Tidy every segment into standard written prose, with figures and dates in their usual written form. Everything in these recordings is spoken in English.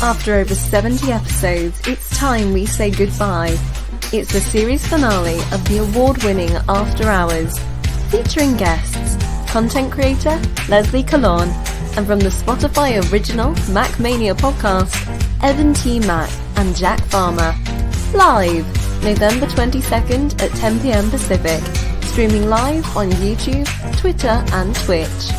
After over 70 episodes, it's time we say goodbye. It's the series finale of the award-winning After Hours, featuring guests, content creator Leslie Colon, and from the Spotify original Mac Mania podcast, Evan T. Mack and Jack Farmer. Live, November 22nd at 10 p.m. Pacific. Streaming live on YouTube, Twitter, and Twitch.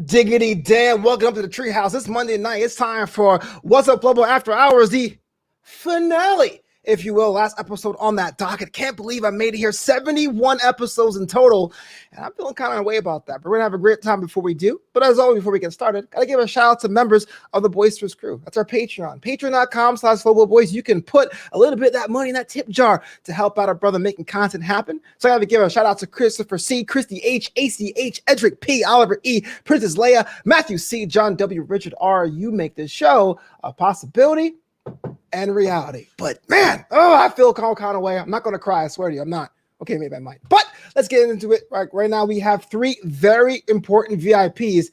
Diggity damn, welcome to the Treehouse. It's Monday night. It's time for Wassup Flobo After Hours, the finale, if you will. Last episode on that docket. Can't believe I made it here. 71 episodes in total, and I'm feeling kind of way about that. But we're going to have a great time before we do. But as always, before we get started, got to give a shout out to members of the Boisterous crew. That's our Patreon. Patreon.com/FloboBoys. You can put a little bit of that money in that tip jar to help out our brother making content happen. So I got to give a shout out to Christopher C., Christy H., ACH, Edric P., Oliver E., Princess Leia, Matthew C., John W., Richard R. You make this show a possibility and reality. But man, I feel kind of way. I'm not going to cry. I swear to you, I'm not. Okay, maybe I might. But let's get into it. Right now, we have three very important VIPs.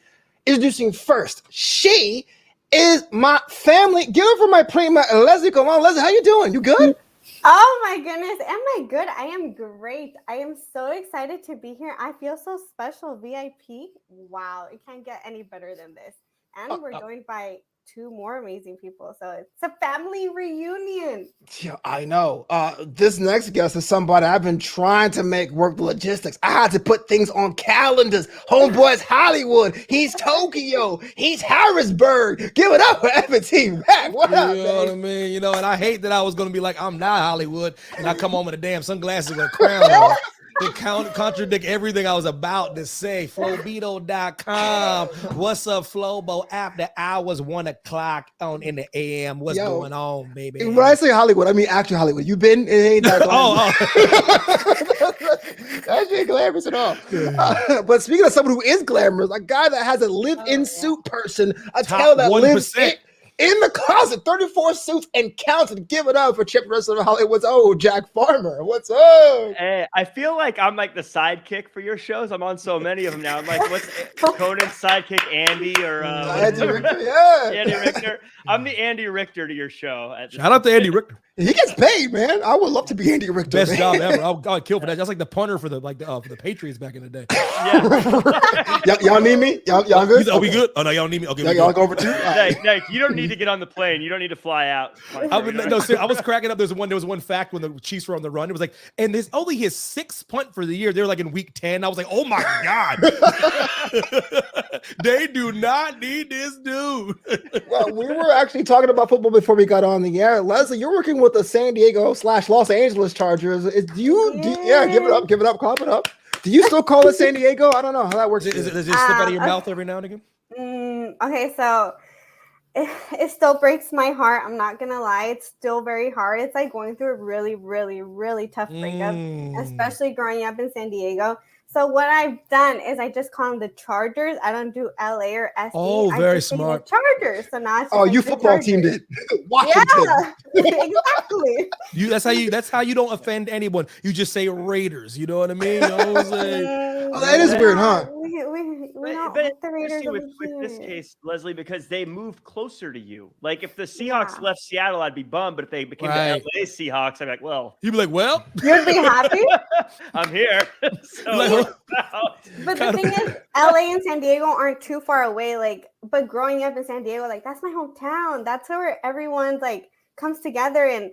Introducing first, she is my family. Give it for my prima, Leslie. Come on, Leslie. How you doing? You good? Oh my goodness, am I good? I am great. I am so excited to be here. I feel so special. VIP. Wow, it can't get any better than this. And we're joined by two more amazing people, so it's a family reunion. Yeah, I know. This next guest is somebody I've been trying to make work the logistics. I had to put things on calendars. Homeboy's Hollywood. He's Tokyo. He's Harrisburg. Give it up for Evan T. Mack. What up, You know what I mean? You know, and I hate that I was going to be like, I'm not Hollywood, and I come home with a damn sunglasses with a crown on. To contradict everything I was about to say. Flobito.com. What's up, Flobo? After hours, 1 o'clock on in the AM. What's going on, baby? When I say Hollywood, I mean actual Hollywood. You been? It ain't that That ain't glamorous at all. But speaking of someone who is glamorous, a guy that has a live-in suit person, a tail that 1%. Lives in the closet, 34 suits and counting. Give it up for Chip Russell of Hollywood's Jack Farmer. What's up? Hey, I feel like I'm like the sidekick for your shows. I'm on so many of them now. I'm like, what's Conan's sidekick, Andy or Andy Richter? Yeah, Andy Richter. I'm the Andy Richter to your show. Shout out to Andy Richter. He gets paid, man. I would love to be Andy Richter. Best job ever. I'd kill for that. That's like the punter for the for the Patriots back in the day. Yeah. y'all need me? Y'all good? Are we good? Oh no, y'all need me. Okay, y'all go over too. Nick, you don't need to get on the plane. You don't need to fly out. I was cracking up. There was one fact when the Chiefs were on the run. It was like, and there's only his 6th punt for the year. They were like in week 10. I was like, oh my God. They do not need this dude. Well, we were actually talking about football before we got on the air. Leslie, you're working with the San Diego / Los Angeles Chargers. Give it up, clap it up. Do you still call it San Diego? I don't know how that works. Does it slip out of your mouth every now and again? Okay, so it still breaks my heart. I'm not gonna lie, it's still very hard. It's like going through a really, really, really tough breakup, especially growing up in San Diego. So what I've done is I just call them the Chargers. I don't do LA or SC. Oh, very smart. The Chargers. So now it's you football Chargers. Team did. Washington. Yeah, exactly. That's how you don't offend anyone. You just say Raiders. You know what I mean? That is weird, huh? But with this case, Leslie, because they moved closer to you. Like if the Seahawks left Seattle, I'd be bummed. But if they became the LA Seahawks, I'd be like, well. You'd be like, well. You'd be happy? I'm here. But the thing is, LA and San Diego aren't too far away. But growing up in San Diego, that's my hometown. That's where everyone's comes together. And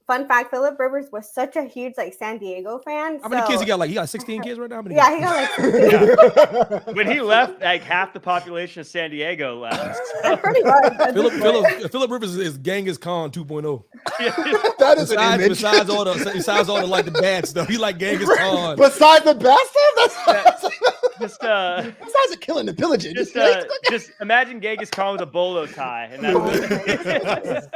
fun fact, Philip Rivers was such a huge like San Diego fan. How many kids he got? Like he got 16 kids right now? Yeah, he got like 16. When he left, like half the population of San Diego left. So. Pretty much. Philip Rivers is Genghis Khan 2.0. That is an image. Besides all the like the bad stuff, he like Genghis Khan. Besides the bad stuff, that's besides the killing and pillaging. Just imagine Genghis Khan with a bolo tie, and that's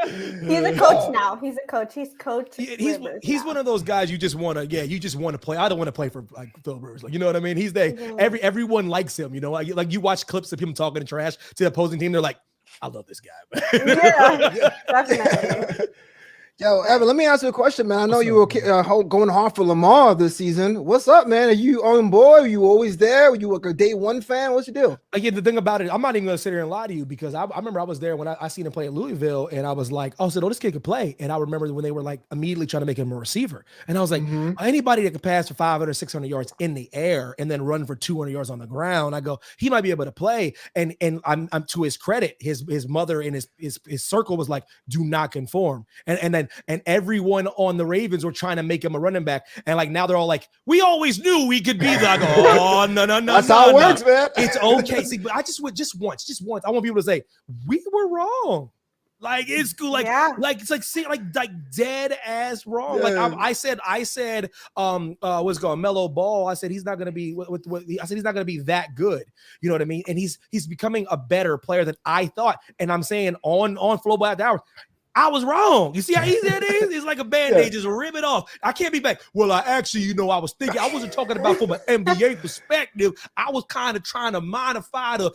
He's a coach now. He's a coach. He's coach. He's one of those guys you just want to play. I don't want to play for like Phil Rivers, like you know what I mean. He's everyone likes him, you know. Like you watch clips of him talking trash to the opposing team, they're like, I love this guy. Yeah, definitely. Yo, Evan, let me ask you a question, man. I know you were going hard for Lamar this season. What's up, man? Are you on board? Are you always there? Are you like a day one fan? What's your deal? Again, the thing about it, I'm not even going to sit here and lie to you because I remember I was there when I seen him play at Louisville, and I was like, oh, so this kid could play. And I remember when they were like immediately trying to make him a receiver. And I was like, anybody that could pass for 500, 600 yards in the air and then run for 200 yards on the ground, I go, he might be able to play. And I'm to his credit, his mother and his circle was like, do not conform. And everyone on the Ravens were trying to make him a running back. And like now they're all like, we always knew we could be that. I go, oh, no. That's how it works, man. It's okay. See, but I just once. I want people to say, we were wrong. Like it's cool, like it's like dead ass wrong. Yeah. Like I said, what's going Mellow Ball. I said he's not gonna be I said he's not gonna be that good. You know what I mean? And he's becoming a better player than I thought. And I'm saying on Flobo After Hours, I was wrong. You see how easy it is? It's like a band-aid, just rip it off. I can't be back. Well, I was thinking, I wasn't talking about from an NBA perspective. I was kind of trying to modify do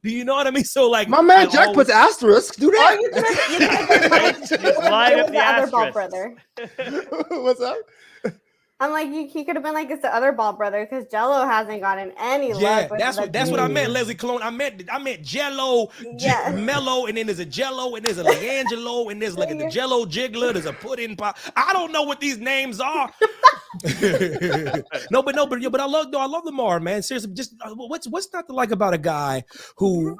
you know what I mean? So like my man Jack puts asterisks. Do that. Just line up the other ball asterisk. brother. What's up? I'm like, he could have been like, it's the other ball brother because Jello hasn't gotten any love. Yeah, that's what I meant, Leslie Cologne. I meant Jello, Mello, and then there's a Jello, and there's a Langelo, and there's like the Jello Jiggler, there's a pudding pop. I don't know what these names are. but I love Lamar, man. Seriously, just what's not to like about a guy who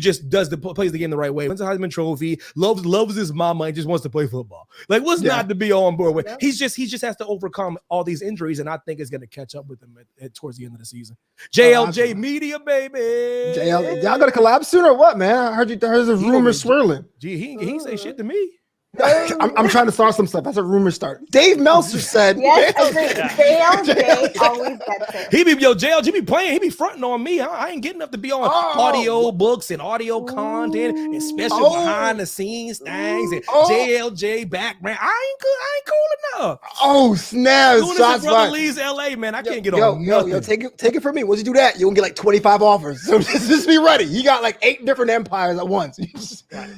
just plays the game the right way, wins a Heisman Trophy, loves his mama, and just wants to play football. Like what's not to be on board with? Yeah. He just has to overcome all these injuries, and I think it's going to catch up with him towards the end of the season. JLJ Media, baby. JL, y'all got to collab soon or what, man? I heard there's a rumor swirling. Gee, he ain't say shit to me. I'm trying to start some stuff. That's a rumor start. Dave Meltzer said. Yes, JLJ always gets it. JLJ be playing. He be fronting on me. I ain't getting enough to be on audio books and audio content and special behind the scenes things and JLJ background. I ain't cool enough. Oh snap! Soon as the brother leaves LA, man, I can't get on. Yo, take it from me. Once you do that, you're gonna get like 25 offers. So just be ready. You got like 8 different empires at once. You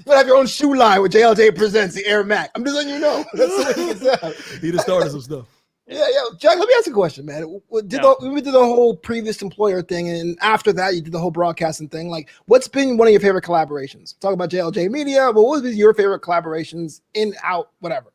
have your own shoe line with JLJ presents the Evan Mack. I'm just letting you know. That's the way he gets out. He just started some stuff. Yeah, Jack, let me ask you a question, man. We did the whole previous employer thing, and after that, you did the whole broadcasting thing. Like, what's been one of your favorite collaborations? Talk about JLJ Media, but what was your favorite collaborations in, out, whatever?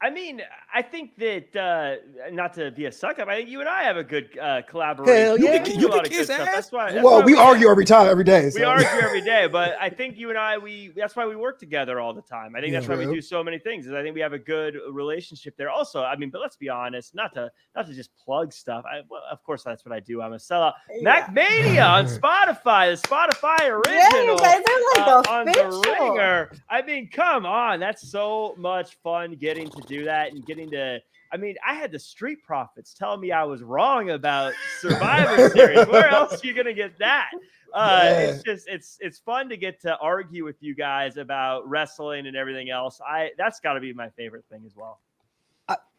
I mean, I think that not to be a suck up, I think you and I have a good collaboration. Hell yeah. You can kiss ass. That's why we argue every day. So. We argue every day, but I think you and I, that's why we work together all the time. I think that's why we do so many things. Is I think we have a good relationship there. Also, I mean, but let's be honest, not to just plug stuff. Of course, that's what I do. I'm a sellout. Mac Mania on Spotify, the Spotify original. Yeah, you guys are like on the Ringer. I mean, come on, that's so much fun getting to do that and getting to. I mean, I had the Street Profits telling me I was wrong about Survivor Series. Where else are you gonna get that? It's fun to get to argue with you guys about wrestling and everything else. That's got to be my favorite thing as well.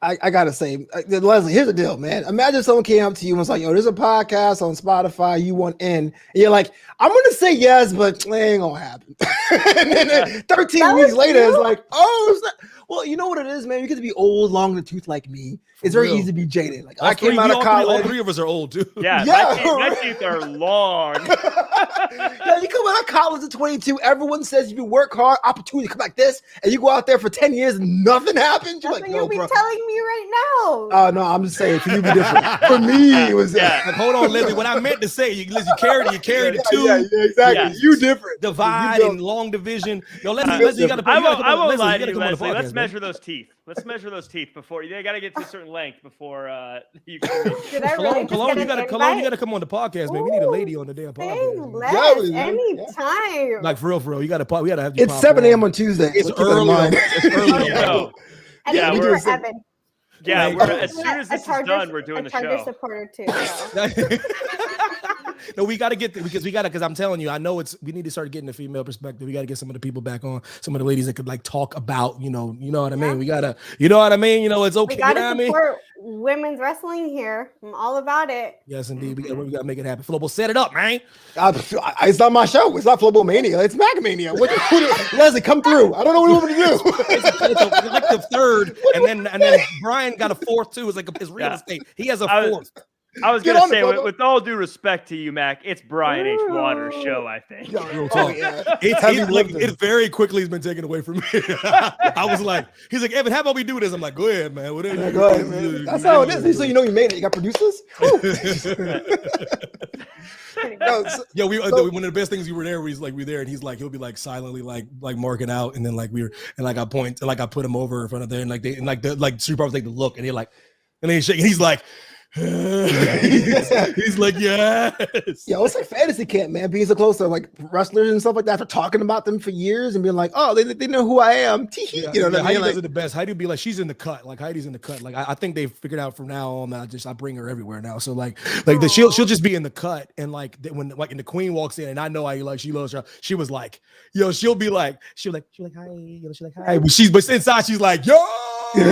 I gotta say, Leslie, here's the deal, man. Imagine someone came up to you and was like, "Yo, there's a podcast on Spotify. You want in?" And you're like, "I'm gonna say yes, but it ain't gonna happen." And then 13 weeks later, it's like, "Oh, it's not." Well, you know what it is, man. You get to be old, long in the tooth like me. It's very easy to be jaded. Like I came out of college. All 3 of us are old too. Yeah, my teeth are long. Yeah, you come out of college at 22. Everyone says you work hard, opportunity come like this, and you go out there for 10 years and nothing happens. You're That's like, what you'll be bro. telling me right now. Oh no, I'm just saying for you be different. For me, it was like, hold on, Leslie. What I meant to say, you carried the 2. Yeah, exactly. Yeah. You different. Divide and long division. Yo, Leslie, you got to. I won't lie to you, Leslie. Let's measure those teeth. Let's measure those teeth before you got to get to a certain length before you can. Did I really Cologne, you gotta come on the podcast, man. We need a lady on the damn Say podcast. less Yeah. anytime. Like for real, we gotta have you. It's 7 a.m. on Tuesday. It's so keep that in early. mind. It's early. No. And Yeah, even we're- for Evan. Yeah, Like, as soon as this is done, we're doing the Charger show. supporter too. So. No, we got to get because I'm telling you, I know we need to start getting the female perspective. We got to get some of the people back on, some of the ladies that could like talk about, you know what I mean? We gotta, you know what I mean? It's okay. We gotta you know what I mean? support women's wrestling here. I'm all about it. Yes, indeed. We gotta make it happen. Flobo, set it up, man. It's not my show. It's not Flobo Mania. It's Mac Mania. Leslie, come through. I don't know what you want me to do. It's like the third, and then Brian got a fourth too. It's like his real estate. He has a fourth. I was Get gonna on it, say, Flobo. with all due respect to you, Mac, it's Brian H. Waters' show. I think. Real talk. Yeah. It very quickly has been taken away from me. I was like, he's like, Evan, how about we do this? I'm like, go ahead, man. Whatever. Yeah, go ahead, man. That's how it is. So you know you made it. You got producers. Yeah, one of the best things we were there. He's like, we're there, and he'll be like silently like marking out, and then like I point, and like I put him over in front of there, and like Street Profits take the look, and he's shaking. He's like. He's like, yes. Yo, it's like fantasy camp, man. Being so close to like wrestlers and stuff like that, for talking about them for years and being like, oh, they know who I am. Yeah, you know what I mean? Heidi Like, does it the best. Heidi be like, she's in the cut. Like Heidi's in the cut. Like I think they've figured out from now on that I bring her everywhere now. So she'll just be in the cut, and like when the queen walks in, and I know she loves her. She was like, yo, she'll be like hi, hi. But inside she's like, yo. She's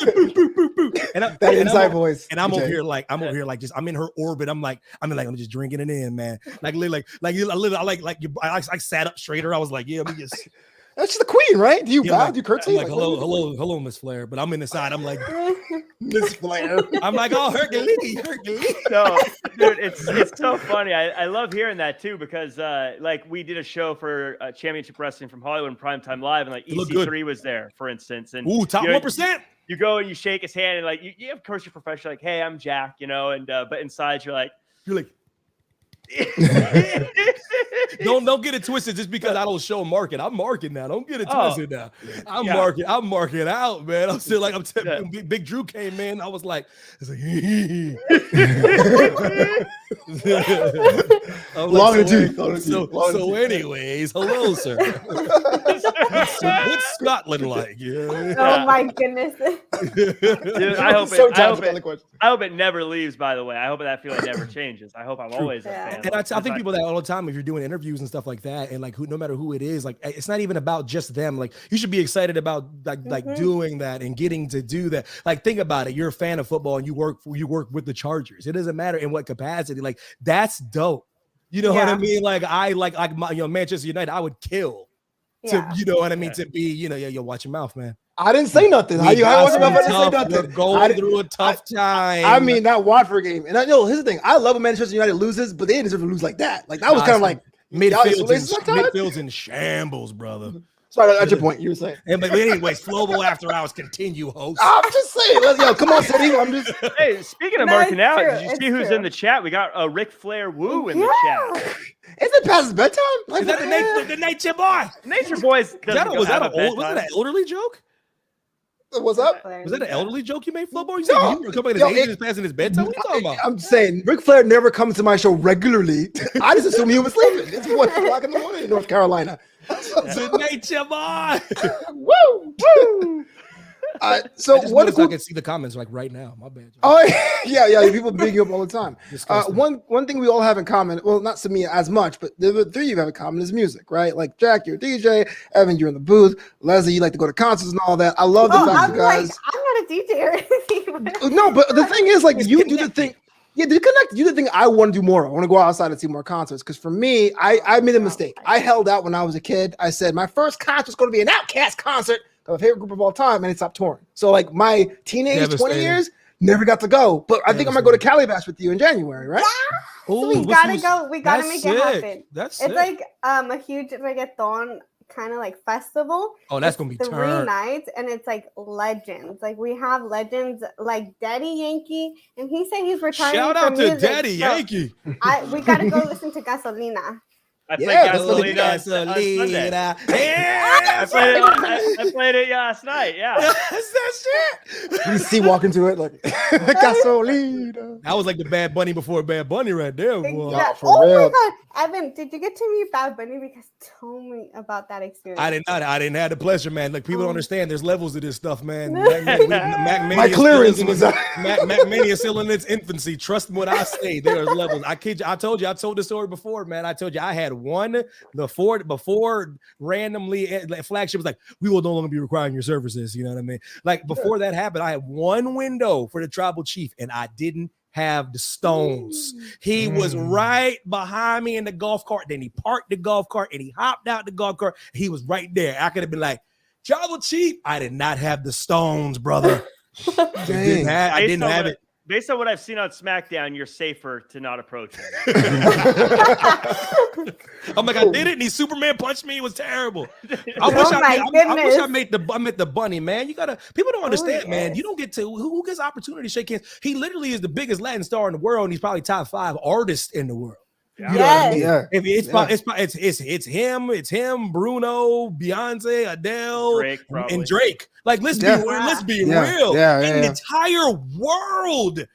like, boo, boo, boo, boo. that inside voice. And I'm over here like just I'm in her orbit. I'm just drinking it in, man. I sat up straighter. I was like, yeah, let me just. That's the queen, right? Do you bow? Do you curtsy? I'm like, hello, Miss Flair. But I'm in the side. I'm like, Miss Flair. I'm like, oh, Hercules. No, dude, it's so funny. I love hearing that too, because like we did a show for Championship Wrestling from Hollywood and Primetime Live, and like EC3 was there, for instance. And top 1%. You go and you shake his hand, and like you of course you're professional, like, hey, I'm Jack, and but inside you're like don't get it twisted just because I don't show market. I'm marking now. Don't get it twisted now. I'm marking out, man. I'm still like Big Drew came in. I was like, Long in the tooth. So anyways, hello, sir. What's Scotland like? Yeah. Oh my goodness. Dude, I hope it never leaves, by the way. I hope that feeling never changes. I hope I'm always a fan. And I think people that all the time, if you're doing interviews and stuff like that, and like no matter who it is, like it's not even about just them. Like you should be excited about like doing that and getting to do that. Like think about it. You're a fan of football and you work with the Chargers. It doesn't matter in what capacity. Like that's dope. You know what I mean? Like I like my Manchester United. I would kill to you know what I mean to be you watch your mouth, man. I didn't say nothing. I didn't say nothing. We're going through a tough time. I mean, that Watford game. And here's the thing. I love when Manchester United loses, but they didn't deserve to lose like that. Like, that was kind of like midfield's in shambles, brother. Sorry, that's your point. You were saying. But anyways, Flobo After Hours continue, host. I'm just saying. Come on, City. I'm just. Hey, speaking of marking out, did you see who's in the chat? We got a Ric Flair Woo in the chat. Is it past his bedtime? Is that the Nature Boy? Nature Boys. Was that an elderly joke? What's up? Was that an elderly joke you made, Flobo? You said you were coming his age is passing his bedtime? What are you talking about? I'm saying Ric Flair never comes to my show regularly. I just assume he was sleeping. It's 1 o'clock in the morning in North Carolina. The Nature Boy. Woo! Woo! So what if I can see the comments like right now? My bad. Oh yeah. People big you up all the time. One thing we all have in common, well, not Samia as much, but the three of you have in common is music, right? Like Jack, you're a DJ. Evan, you're in the booth. Leslie, you like to go to concerts and all that. I love the fact you guys. I'm not a DJ or anything. No, but the thing is, like, you do the thing. Yeah, to connect, you the thing I want to do more. I want to go outside and see more concerts. Because for me, I made a mistake. I held out when I was a kid. I said my first concert was going to be an Outkast concert. My favorite group of all time, and it stopped touring. So like my teenage 20 years, never got to go. But I think I'm gonna go to Calabash with you in January, right? Yeah. So we gotta go. We gotta make it happen. It's like a huge reggaeton kind of like festival. Oh, that's gonna be 3 nights, and it's like legends. Like we have legends like Daddy Yankee, and he said he's retiring. Shout out to music, Daddy Yankee. We gotta go listen to Gasolina. I played Yeah, that's what Gasolina on Sunday. Gasolina. Yeah, I played it last night. Yeah. that's that shit. You see walk into it like gasolina. That was like the Bad Bunny before Bad Bunny right there, boy. Yeah, for Oh real. my God, Evan, did you get to meet Bad Bunny? Because tell me about that experience. I didn't have the pleasure, man. Like people don't understand, there's levels to this stuff, man. Mac My clearance was Mac Mania is still in its infancy. Trust me when I say there's levels. I kid you. I told the story before, man. I told you I had one before randomly flagship was like, we will no longer be requiring your services. You know what I mean? Like before that happened, I had one window for the tribal chief, and I didn't have the stones. He was right behind me in the golf cart. Then he parked the golf cart and he hopped out the golf cart. He was right there. I could have been like, tribal chief. I did not have the stones, brother. I didn't have it. Based on what I've seen on SmackDown, you're safer to not approach him. I'm like, I did it, and he Superman punched me. It was terrible. I wish I met the bunny, man. People don't understand, man. You don't get to who gets opportunity to shake hands. He literally is the biggest Latin star in the world, and he's probably top 5 artist in the world. You know what I mean? Yeah. It's him, Bruno, Beyonce, Adele, and Drake. Like, let's be real. Yeah. The entire world.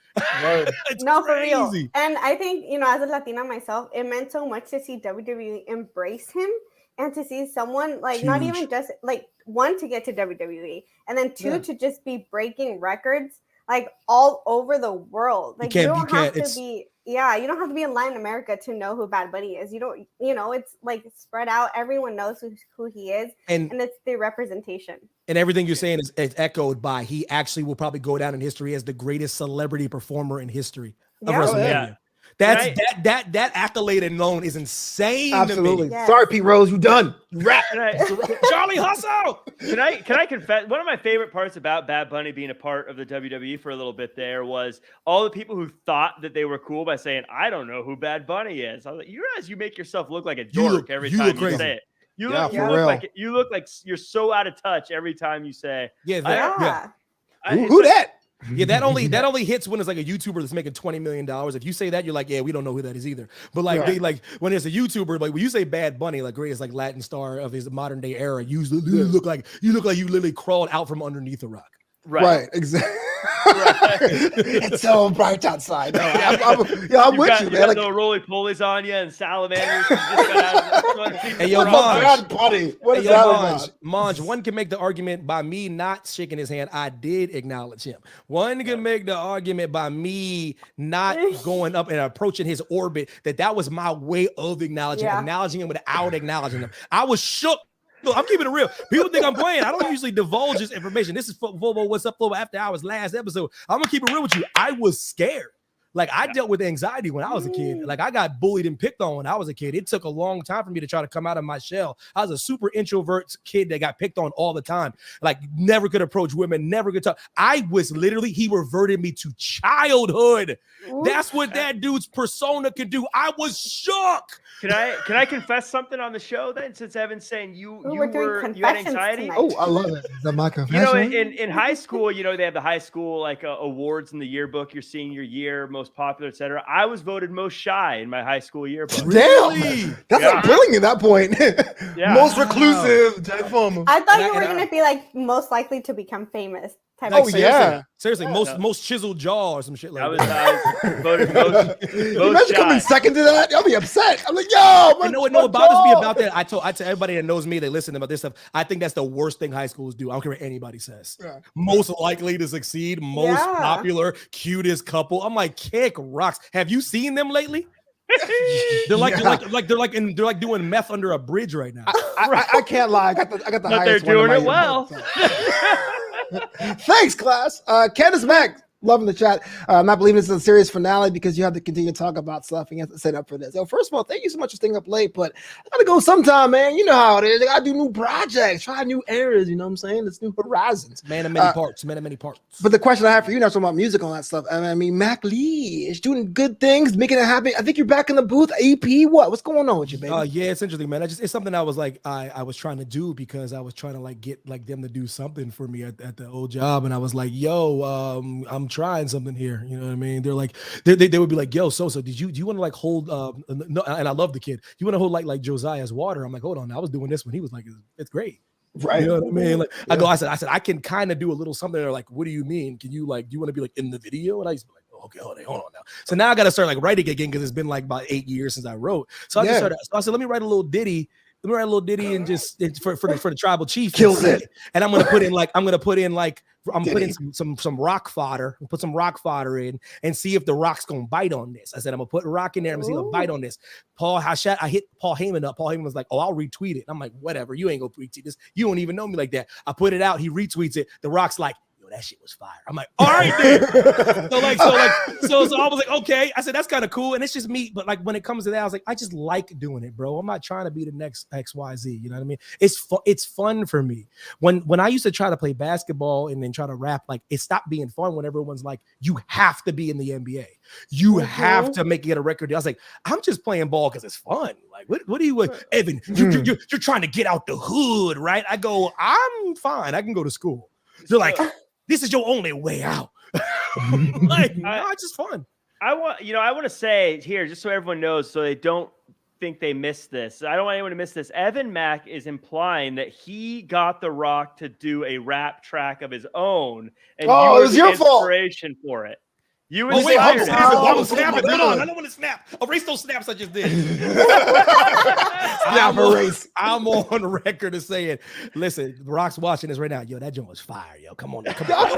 It's no, crazy. for real. And I think, as a Latina myself, it meant so much to see WWE embrace him and to see someone like not even just like one to get to WWE and then two to just be breaking records like all over the world. Like you don't have to be in Latin America to know who Bad Bunny is. You don't, it's like spread out. Everyone knows who he is, and it's the representation. And everything you're saying is echoed by he actually will probably go down in history as the greatest celebrity performer in history of WrestleMania. That accolade alone is insane. Absolutely. To me. Yes. Sorry, Pete Rose, you done. Rap. Charlie Hustle. Can I confess? One of my favorite parts about Bad Bunny being a part of the WWE for a little bit there was all the people who thought that they were cool by saying, "I don't know who Bad Bunny is." I was like, you realize you make yourself look like a dork every time you say it. You look like you're so out of touch every time you say. Who Who that? Yeah, that only hits when it's like a YouTuber that's making $20 million. If you say that, you're like, yeah, we don't know who that is either. But like, when it's a YouTuber, like when you say Bad Bunny, like greatest like Latin star of his modern day era, you look like you literally crawled out from underneath a rock. Right, exactly. It's so bright outside. No, I'm with you, man. Got no roly-polies on you and salamanders. Hey, yo, Monge, one can make the argument by me not shaking his hand. I did acknowledge him. One can make the argument by me not going up and approaching his orbit that was my way of acknowledging him without acknowledging him. I was shook. Look, I'm keeping it real. People think I'm playing. I don't usually divulge this information. This is Flobo, What's Up, Flobo, After Hours, last episode. I'm gonna keep it real with you. I was scared. Like I dealt with anxiety when I was a kid. Like I got bullied and picked on when I was a kid. It took a long time for me to try to come out of my shell. I was a super introvert kid that got picked on all the time. Like never could approach women, never could talk. He reverted me to childhood. That's what that dude's persona could do. I was shook. Can I confess something on the show then? Since Evan's saying you had anxiety. Tonight. Oh, I love it. Is that my confession? In high school, they have the high school like awards in the yearbook, your senior year, most popular, etc. I was voted most shy in my high school yearbook. Really? That's like brilliant at that point. Most reclusive. I thought you were going to be like most likely to become famous. Seriously, most chiseled jaw or some shit like that. I was voted most Imagine shy. coming second to that. I'll be upset. I'm like, yo, you know what bothers me about that? I tell everybody that knows me, they listen about this stuff. I think that's the worst thing high schools do. I don't care what anybody says. Yeah. Most likely to succeed, most popular, cutest couple. I'm like, kick rocks. Have you seen them lately? They're like doing meth under a bridge right now. I can't lie. I got the But highest they're one doing in it my well. Thanks, class. Candace Mack, loving the chat. I'm not believing this is a serious finale because you have to continue to talk about stuff and you have to set up for this. So first of all, thank you so much for staying up late, but I gotta go sometime, man. You know how it is. I gotta do new projects, try new areas, you know what I'm saying? It's new horizons. Man of many parts. But the question I have for you, not talking about music and all that stuff. I mean, Mac Lee is doing good things, making it happen. I think you're back in the booth. EP, what's going on with you, baby? Yeah, it's interesting, man. It's something I was like, I was trying to do because I was trying to like get like them to do something for me at the old job, and I was like, yo, I'm I'm trying something here. You know what I mean? They're like, they would be like, yo, so do you want to like hold no, and I love the kid. You want to hold like Josiah's water? I'm like, hold on, I was doing this when he was like, it's great. Right. You know what I mean? Like I said, I can kind of do a little something. They're like, what do you mean? Can you like, do you want to be like in the video? And I used to be like, oh, okay, hold on now. So now I got to start like writing again because it's been like about 8 years since I wrote. So I just started. So I said, let me write a little ditty. And just for the tribal chief. Kills it. And I'm gonna put in some rock fodder. Put some rock fodder in and see if the rock's gonna bite on this. I said I'm gonna put a rock in there and see if it'll bite on this. I hit Paul Heyman up. Paul Heyman was like, "Oh, I'll retweet it." I'm like, "Whatever, you ain't gonna retweet this. You don't even know me like that." I put it out. He retweets it. The rock's like, that shit was fire. I'm like, all right, then. so I was like, okay. I said, that's kind of cool. And it's just me. But like, when it comes to that, I was like, I just like doing it, bro. I'm not trying to be the next XYZ. You know what I mean? It's fun for me. When I used to try to play basketball and then try to rap, like it stopped being fun when everyone's like, you have to be in the NBA. You have to get a record deal. I was like, I'm just playing ball because it's fun. Like, what do you, Evan, you're trying to get out the hood, right? I go, I'm fine. I can go to school. They're like, this is your only way out. Like, no, it's just fun. I want to say here, just so everyone knows, so they don't think they missed this. I don't want anyone to miss this. Evan Mack is implying that he got The Rock to do a rap track of his own, and you were the inspiration for it. You wait, I'm snapping. Hold on, I don't want to snap. Erase those snaps I just did. I'm on record as saying, listen, The Rock's watching this right now. Yo, that joint was fire. Yo, come on. Come on.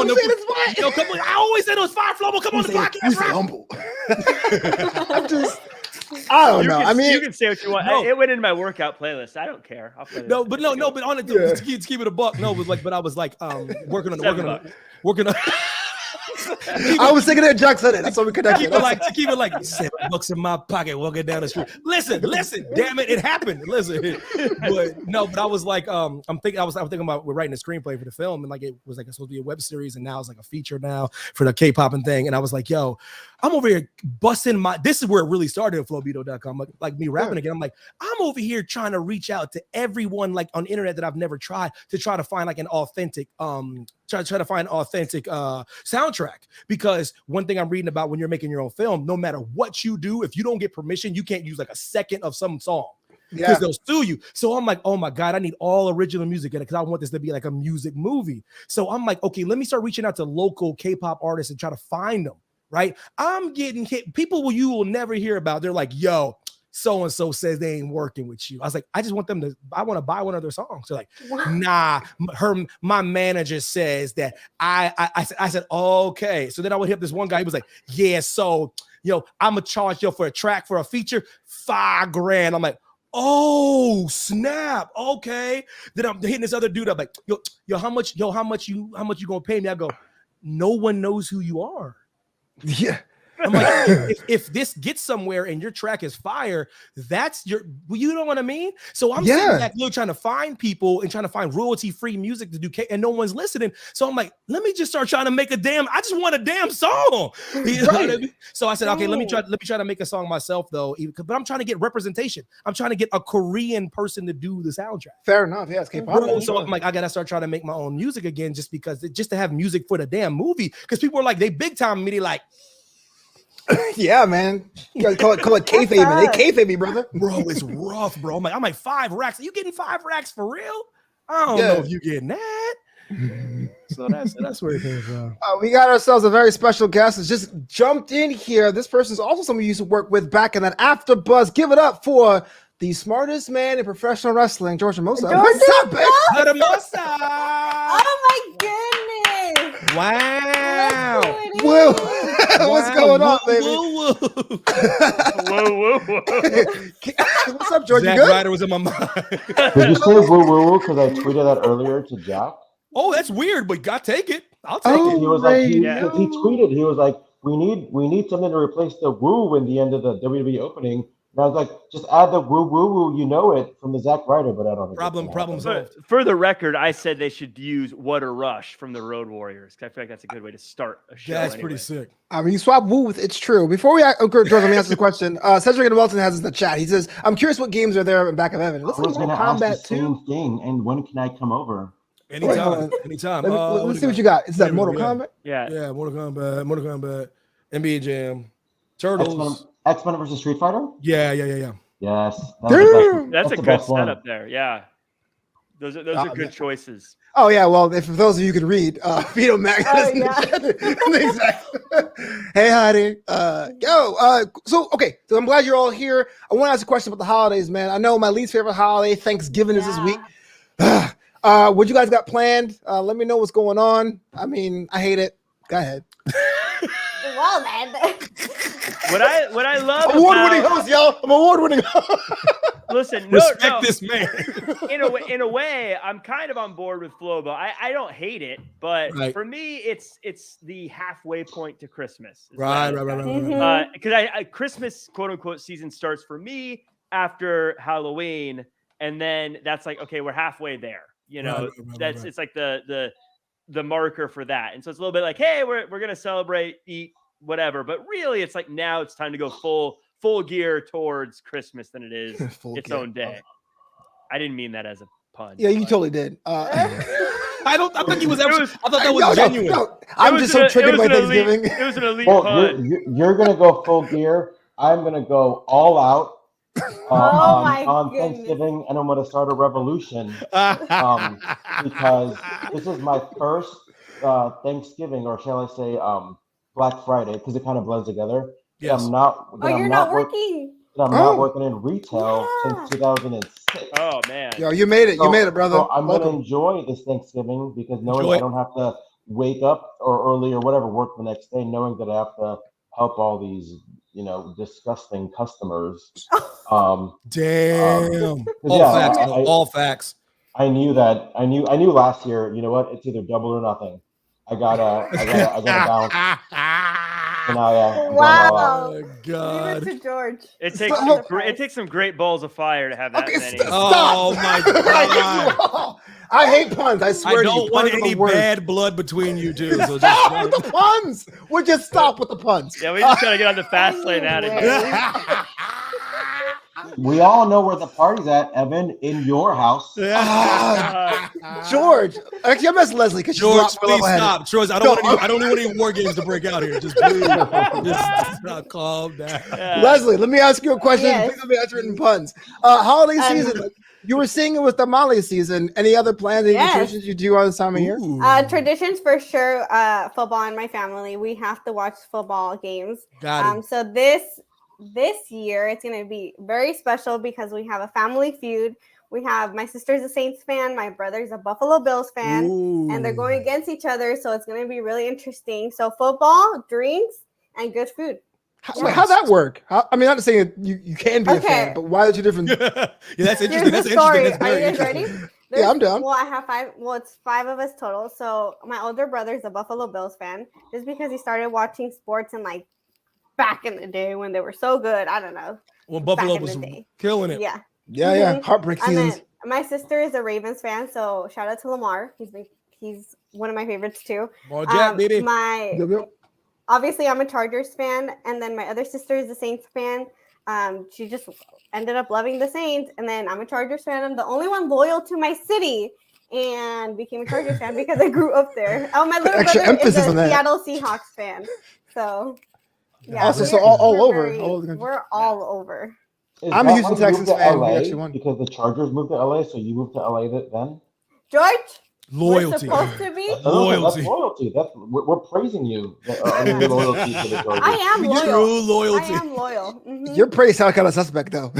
Yo, come on. I always said it was fire, Flobo. Come on the podcast. Humble. I don't know. I mean, you can say what you want. No. It went in my workout playlist. I don't care. I'll play but on it, to keep it a buck. No, but I was like working on. I was thinking that Jack said it. That's what we connected. To keep it like $7 in my pocket, walking down the street. Listen, damn it happened. Listen, but I was like, I'm thinking about we're writing a screenplay for the film, and like it was like it's supposed to be a web series, and now it's like a feature now for the K-pop and thing. And I was like, yo, I'm over here busting this is where it really started at Flowbeeto.com, like me rapping again. I'm like, I'm over here trying to reach out to everyone like on the internet that I've never tried to try to find like an authentic try to find authentic soundtrack, because one thing I'm reading about when you're making your own film, no matter what you do, if you don't get permission, you can't use like a second of some song because they'll sue you. So I'm like, oh my God, I need all original music in it because I want this to be like a music movie. So I'm like, okay, let me start reaching out to local K-pop artists and try to find them. Right? I'm getting hit. People you will never hear about. They're like, yo, so-and-so says they ain't working with you. I was like, I want to buy one of their songs. They're like, nah, my manager says that I said, okay. So then I would hit this one guy. He was like, yeah, so, yo, I'm going to charge you for a track for a feature, $5,000. I'm like, oh, snap. Okay. Then I'm hitting this other dude up like, yo, how much you going to pay me? I go, no one knows who you are. Yeah. I'm like, if this gets somewhere and your track is fire, that's you know what I mean? So I'm sitting back trying to find people and trying to find royalty-free music to do, and no one's listening. So I'm like, let me just start trying to make I just want a damn song. You know what I mean? So I said, okay, let me try to make a song myself though, but I'm trying to get representation. I'm trying to get a Korean person to do the soundtrack. Fair enough. Yeah, it's K-pop. So I'm like, I gotta start trying to make my own music again, just to have music for the damn movie. Because people are like, they big time me, like, yeah, man. You gotta call it kayfabe, man. They kayfabe me, brother. Bro, it's rough, bro. I'm like 5 racks. Are you getting 5 racks for real? I don't know if you getting that. So that's where it came from. We got ourselves a very special guest that's just jumped in here. This person's also someone we used to work with back in that After Buzz. Give it up for the smartest man in professional wrestling, George Hermosa. What's up, bitch? Hermosa. Oh my goodness! Wow. Whoa. What's going on, baby? Whoa. What's up, George? Zack You good? Ryder was in my mind. Did you say woo because I tweeted that earlier to Jack? Oh, that's weird, but I take it. I'll take it. He was like, he tweeted, he was like, we need something to replace the woo in the end of the WWE opening. And I was like, just add the woo, you know it from the Zack Ryder, but I don't know. Problem solved. For the record, I said they should use What a Rush from the Road Warriors. I feel like that's a good way to start a show. That's pretty sick. I mean, you swap woo with It's True. Before we George, let me ask the question. Cedric and Welton has in the chat. He says, I'm curious what games are there in back of Evan. Looks like Mortal Kombat 2. Same thing. And when can I come over? Anytime. Anytime. Let's see what you got. Is that Mortal Kombat? Yeah. Yeah, Mortal Kombat, NBA Jam, Turtles. X-Men versus Street Fighter? Yeah. Yes. That's a the good best one. setup there. Yeah. Those are good choices. Oh yeah, well, if for those of you who can read, Evan Mack. Exactly. Hey, Heidi. So I'm glad you're all here. I want to ask a question about the holidays, man. I know my least favorite holiday, Thanksgiving, is this week. What you guys got planned? Let me know what's going on. I mean, I hate it. Go ahead. Well then. What I love award-winning host, y'all. I'm award-winning host. Listen, respect this man. in a way, I'm kind of on board with Flobo. I don't hate it, but for me, it's the halfway point to Christmas. Right. Because Christmas quote unquote season starts for me after Halloween, and then that's like, okay, we're halfway there. You know, it's like the marker for that, and so it's a little bit like, hey, we're gonna celebrate, eat, whatever, but really, it's like now it's time to go full gear towards Christmas than it is its own day. I didn't mean that as a pun. Yeah, you totally did. I thought he was. I thought that was genuine. No, I'm just so triggered by Thanksgiving. It was an elite pun. You're gonna go full gear. I'm gonna go all out on Thanksgiving, and I'm gonna start a revolution because this is my first Thanksgiving, or shall I say, Black Friday, because it kind of blends together. Yes. I'm not working. I'm not working in retail since 2006. Oh man. Yo, you made it. You made it, brother. So I'm gonna enjoy this Thanksgiving because knowing I don't have to wake up or early or whatever, work the next day, knowing that I have to help all these, disgusting customers. Damn. All facts. I knew that. I knew last year, you know what? It's either double or nothing. I gotta balance. And wow. Oh God. Leave it to George. It takes some great balls of fire to have that many. Oh my God. I hate puns. I swear. I don't want any bad blood between you two. So just the puns. We'll just stop with the puns. Yeah, we just gotta get on the fast lane attitude. We all know where the party's at, Evan, in your house. George. Actually, I'm asking Leslie because George, please stop. George, I don't want any war games to break out here. Just please, just calm down. Leslie, let me ask you a question. Yes. Please let me answer it in puns. Holiday season. You were singing with the Molly season. Any other plans, any traditions you do all this time of year? Traditions for sure. Football in my family. We have to watch football games. Got it. So this year it's going to be very special because we have a family feud. We have my sister's a Saints fan, my brother's a Buffalo Bills fan, and they're going against each other. So it's going to be really interesting. So football, drinks, and good food. How'd that work? I'm not saying you can be a fan, but why are the two different? That's interesting. Here's That's the story. interesting. Are you guys ready? Yeah, I'm down. Well, I have 5. Well, it's 5 of us total. So my older brother's a Buffalo Bills fan, just because he started watching sports in back in the day when they were so good. I don't know. When Buffalo was killing it. Yeah. Yeah. Heartbreak seasons. My sister is a Ravens fan, so shout out to Lamar. He's one of my favorites too. More Jack, baby. Obviously, I'm a Chargers fan, and then my other sister is a Saints fan. She just ended up loving the Saints, and then I'm a Chargers fan. I'm the only one loyal to my city, and became a Chargers fan because I grew up there. Oh, my little brother is a Seattle Seahawks fan. So, yeah. Also, so all over. We're all over. I'm a Houston Texans fan. LA because the Chargers moved to LA, so you moved to LA then? George? Loyalty. We're supposed to be? That's loyalty. We're praising you. Your loyalty to the Chargers. I am loyal. True loyalty. I am loyal. Mm-hmm. You're pretty sound kind of suspect, though.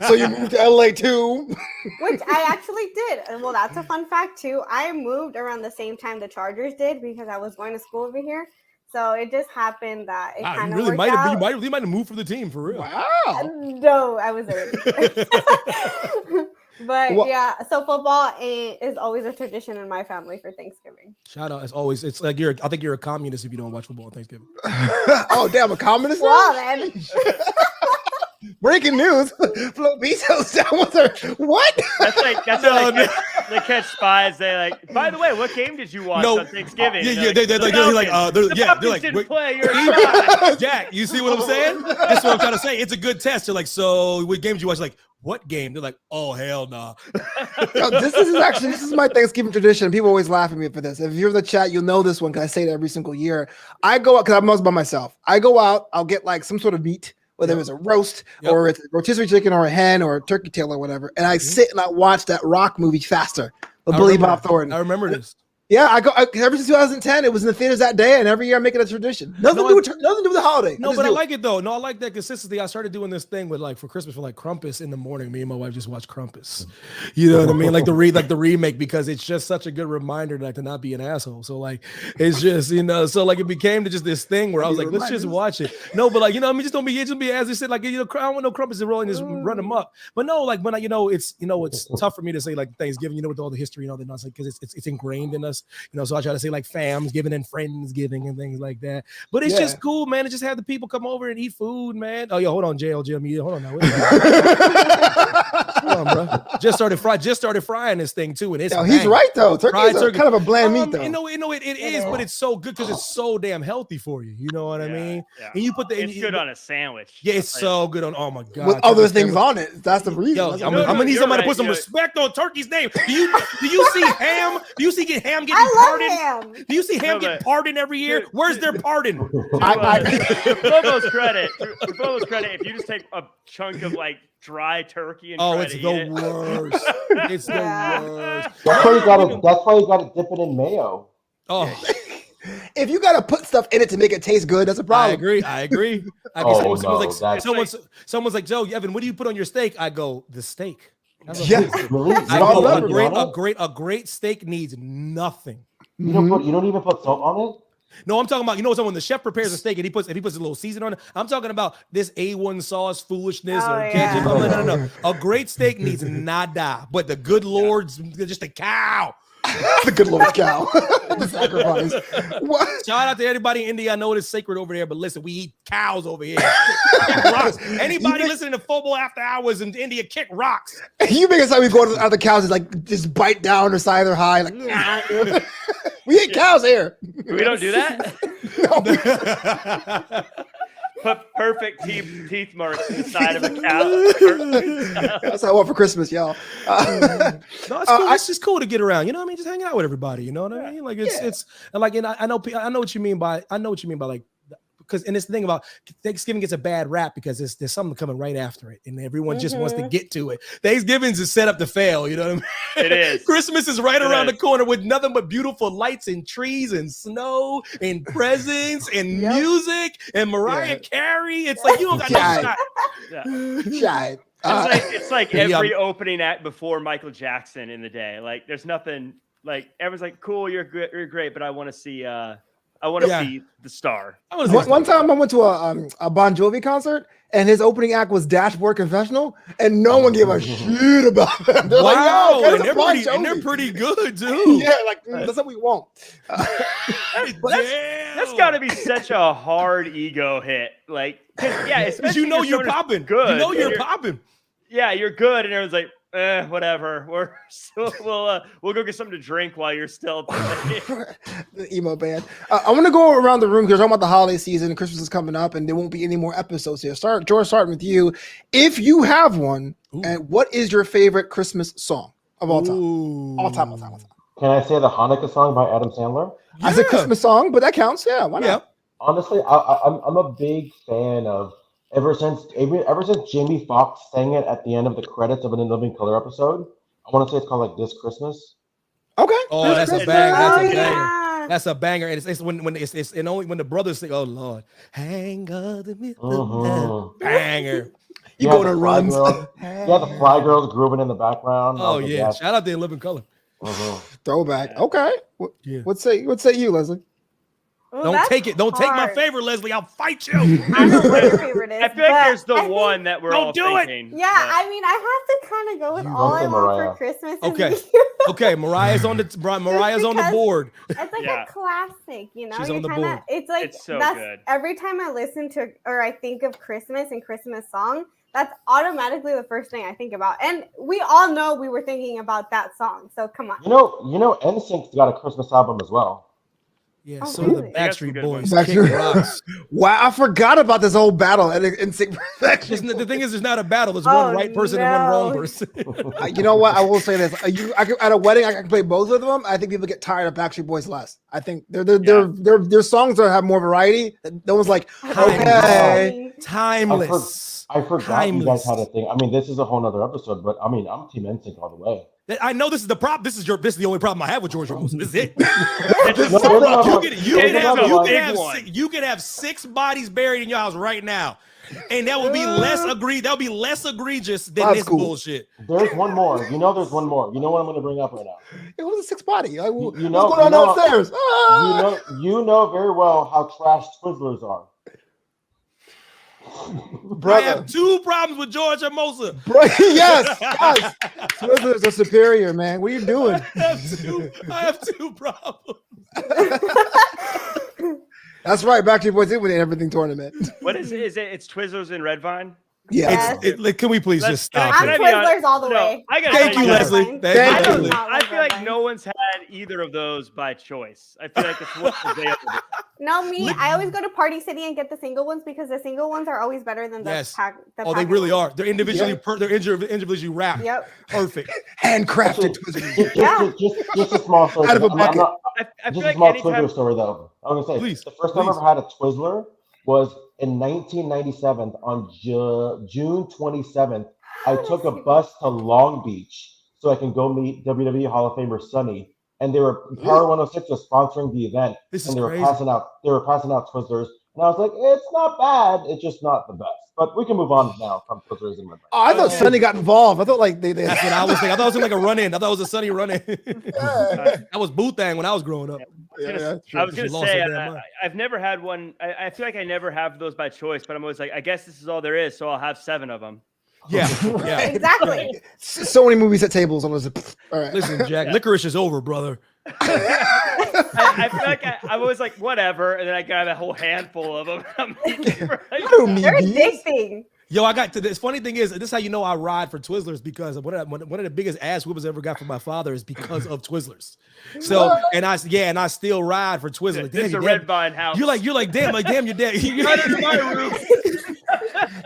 So you moved to LA too? Which I actually did. And well, that's a fun fact too. I moved around the same time the Chargers did because I was going to school over here. So it just happened that it kind of worked out. You might have moved for the team for real. Wow. No, I was already. But yeah, so football is always a tradition in my family for Thanksgiving. Shout out as always. It's like I think you're a communist if you don't watch football on Thanksgiving. Oh damn, a communist? Well then. Breaking news: Flobito's down with her. What? That's They catch spies. They like. By the way, what game did you watch on Thanksgiving? They're the Falcons didn't play. You're Jack, you see what I'm saying? That's what I'm trying to say. It's a good test. They're like, so what game did you watch? Like, what game? They're like, oh hell no. This is my Thanksgiving tradition. People always laugh at me for this. If you're in the chat, you'll know this one because I say it every single year. I go out because I'm most by myself. I go out. I'll get like some sort of meat, whether it's a roast or it's a rotisserie chicken or a hen or a turkey tail or whatever. And I sit and I watch that rock movie Faster with Billy Bob Thornton. I remember this. Yeah, I go ever since 2010. It was in the theaters that day, and every year I make it a tradition. Nothing to do with the holiday. No, but I like it though. No, I like that consistency. I started doing this thing with like for Christmas for like Krampus in the morning. Me and my wife just watch Krampus. You know what I mean? Like the remake because it's just such a good reminder to not be an asshole. So like it's just so like it became to just this thing where I was like, let's just watch it. No, but like just don't be as they said like I don't want no Krampus to roll and just run them up. But no, like when it's tough for me to say like Thanksgiving with all the history and all that nonsense because it's ingrained in us. So I try to say like Famsgiving and Friendsgiving and things like that. But it's just cool, man. To just have the people come over and eat food, man. Oh, yo, hold on, JLG. Hold on now. Hold on, bro. Just started frying this thing too, and it's he's right though. Turkey is kind of a bland meat though. It is, but it's so good because it's so damn healthy for you. You know what I mean? Yeah. And you put it's good on a sandwich. Yeah, it's so good on. Oh my god, with other things on it. That's the reason. Yo, I'm gonna need somebody to put some respect on Turkey's name. Do you see ham? Do you see ham getting pardoned? Ham. Do you see ham get pardoned every year? Where's their pardon? For Flobo's credit, if you just take a chunk of like dry turkey and it's the worst. It's the worst. That's why you gotta dip it in mayo. Oh. If you gotta put stuff in it to make it taste good, that's a problem. I agree. Someone's like, Joe, Evan, what do you put on your steak? I go, the steak. A great steak needs nothing. You don't even put salt on it? No, I'm talking about, when the chef prepares a steak and he puts a little season on it, I'm talking about this A1 sauce foolishness ketchup. No. A great steak needs nada, but the good Lord's just a cow. The good Lord's cow. The sacrifice. What? Shout out to everybody in India. I know it's sacred over there, but listen, we eat cows over here. Anybody listening to Flobo After Hours in India, kick rocks. You make it sound we go to other cows is like just bite down or side their high. Like, we eat cows here. We don't do that? No. Put perfect teeth marks in the side of a cow. That's what I want for Christmas, y'all. No, it's cool. It's just cool to get around. You know what I mean? Just hanging out with everybody. You know what I mean? Like it's like, and I know what you mean by like. Because and this thing about Thanksgiving gets a bad rap because there's something coming right after it, and everyone just wants to get to it. Thanksgiving's is set up to fail, you know what I mean? It is. Christmas is right around the corner with nothing but beautiful lights and trees and snow and presents and music and Mariah Carey. It's like you don't got no shot. It's like every opening act before Michael Jackson in the day. Like there's nothing. Like everyone's like, "Cool, you're great," but I want to see. I want to see the star. One time I went to a Bon Jovi concert and his opening act was Dashboard Confessional and no one gave a shit about them. They're wow. Like, and they're pretty good too. Yeah, like that's what we want. That's got to be such a hard ego hit. Like, because you're popping. Good. You know you're popping. Yeah, you're good. And everyone's like, whatever. We'll go get something to drink while you're still the emo band. I want to go around the room because we're talking about the holiday season. Christmas is coming up, and there won't be any more episodes here. George, starting with you. If you have one, and what is your favorite Christmas song of all time? All time. Can I say the Hanukkah song by Adam Sandler? Yeah. As a Christmas song, but that counts. Yeah, why not? Yeah. Honestly, I'm a big fan of. Ever since Jamie Foxx sang it at the end of the credits of an In Living Color episode, I want to say it's called like This Christmas. Okay. Oh, that's a banger. That's a banger. And it's when only when the brothers say, "Oh Lord, hang up the middle banger." You go to runs. The Fly Girls grooving in the background. Oh yeah, shout out to In Living Color. Throwback. Okay. What say you, Leslie? Don't take it. Don't take my favorite, Leslie. I'll fight you. I know what your favorite is. I feel like there's the one that we're all thinking. Yeah, I mean, I have to kind of go with All I Want for Christmas. Okay. Mariah's on the board. It's like a classic, you know. She's on the board. It's like it's so good. Every time I listen to or I think of Christmas and Christmas song, That's automatically the first thing I think about. And we all know we were thinking about that song. So come on. You know, NSYNC's got a Christmas album as well. Yeah, Oh, so do the really? They got some Backstreet good Boys. ones. Kick rocks. Wow, I forgot about this whole battle and The thing is, it's not a battle. It's one Oh, right person and one wrong no. person. You know what? I will say this: at a wedding, I can play both of them. I think people get tired of Backstreet Boys less. I think their songs that have more variety. No one's like, okay, Timeless. I forgot you guys had a thing. I mean, this is a whole nother episode, but I mean, I'm Team NSYNC all the way. I know this is the problem. This is the only problem I have with George Rosen. This is it. You can have 6 bodies buried in your house right now, and that would be less egregious than this bullshit. There's one more. You know, there's one more. You know what I'm going to bring up right now. it was a 6 body. You know, what's going on downstairs? You know very well how trash Twizzlers are. Brother. I have 2 problems with George Hermosa. Yes, guys. Twizzlers are superior, man. What are you doing? I have two problems. That's right. Backstreet Boys did win the Everything tournament. What is it? It's Twizzlers and Red Vine. Yeah. Can we please just stop? I'm Twizzlers all the way. Thank you, Leslie. Thank you. I feel like no one's had either of those by choice. I feel like it's what's available. No, me. I always go to Party City and get the single ones because the single ones are always better than the Yes. pack. Oh, they really are. They're individually they're individually wrapped. Yep. Perfect. Handcrafted Twizzlers. Just a small story. Out of a bucket. I Just feel a like small anytime Twizzler story, though. I was going to say, Please, the first time I ever had a Twizzler was in 1997 on June 27th. I took a bus to Long Beach so I can go meet WWE Hall of Famer Sonny. And they were Power 106 was sponsoring the event. This is and they were crazy. passing out Twizzlers. And I was like, it's not bad. It's just not the best. But we can move on now from Twizzlers and Red Vine. Oh, I thought Sonny got involved. I thought like they That's what I was thinking. I thought it was like a run-in. I thought it was a Sunny run-in. That was Boo Thang when I was growing up. I was gonna She lost say her damn mind. I've never had one. I feel like I never have those by choice, but I'm always like, I guess this is all there is, so I'll have 7 of them. Yeah. Exactly. so many movies at tables. I was like, all right. Listen, Jack, licorice is over, brother. I feel like I'm always like, whatever, and then I grab a whole handful of them. They're addicting. Yo, I got to this. Funny thing is, this is how you know I ride for Twizzlers because one of the biggest ass whoopers I ever got from my father is because of Twizzlers. So, and I still ride for Twizzlers. This is a Red Vine house. You're like, damn, your dad. Right under my roof.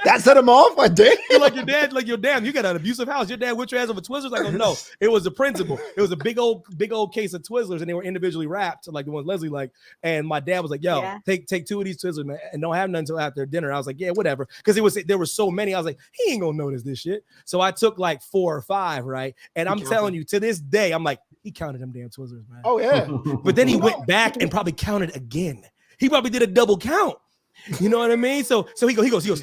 That set him off. I did. You're like your dad, damn, you got an abusive house. Your dad whipped your ass over Twizzlers. I go, no, it was the principal. It was a big old case of Twizzlers, and they were individually wrapped, like the ones Leslie liked. And my dad was like, yo, take 2 of these Twizzlers, man, and don't have none until after dinner. I was like, yeah, whatever. Because there were so many. I was like, he ain't gonna notice this shit. So I took like 4 or 5, right? And I'm telling you, to this day, I'm like, he counted them damn Twizzlers, man. Oh yeah. But then he went back and probably counted again. He probably did a double count. You know what I mean? So he goes, you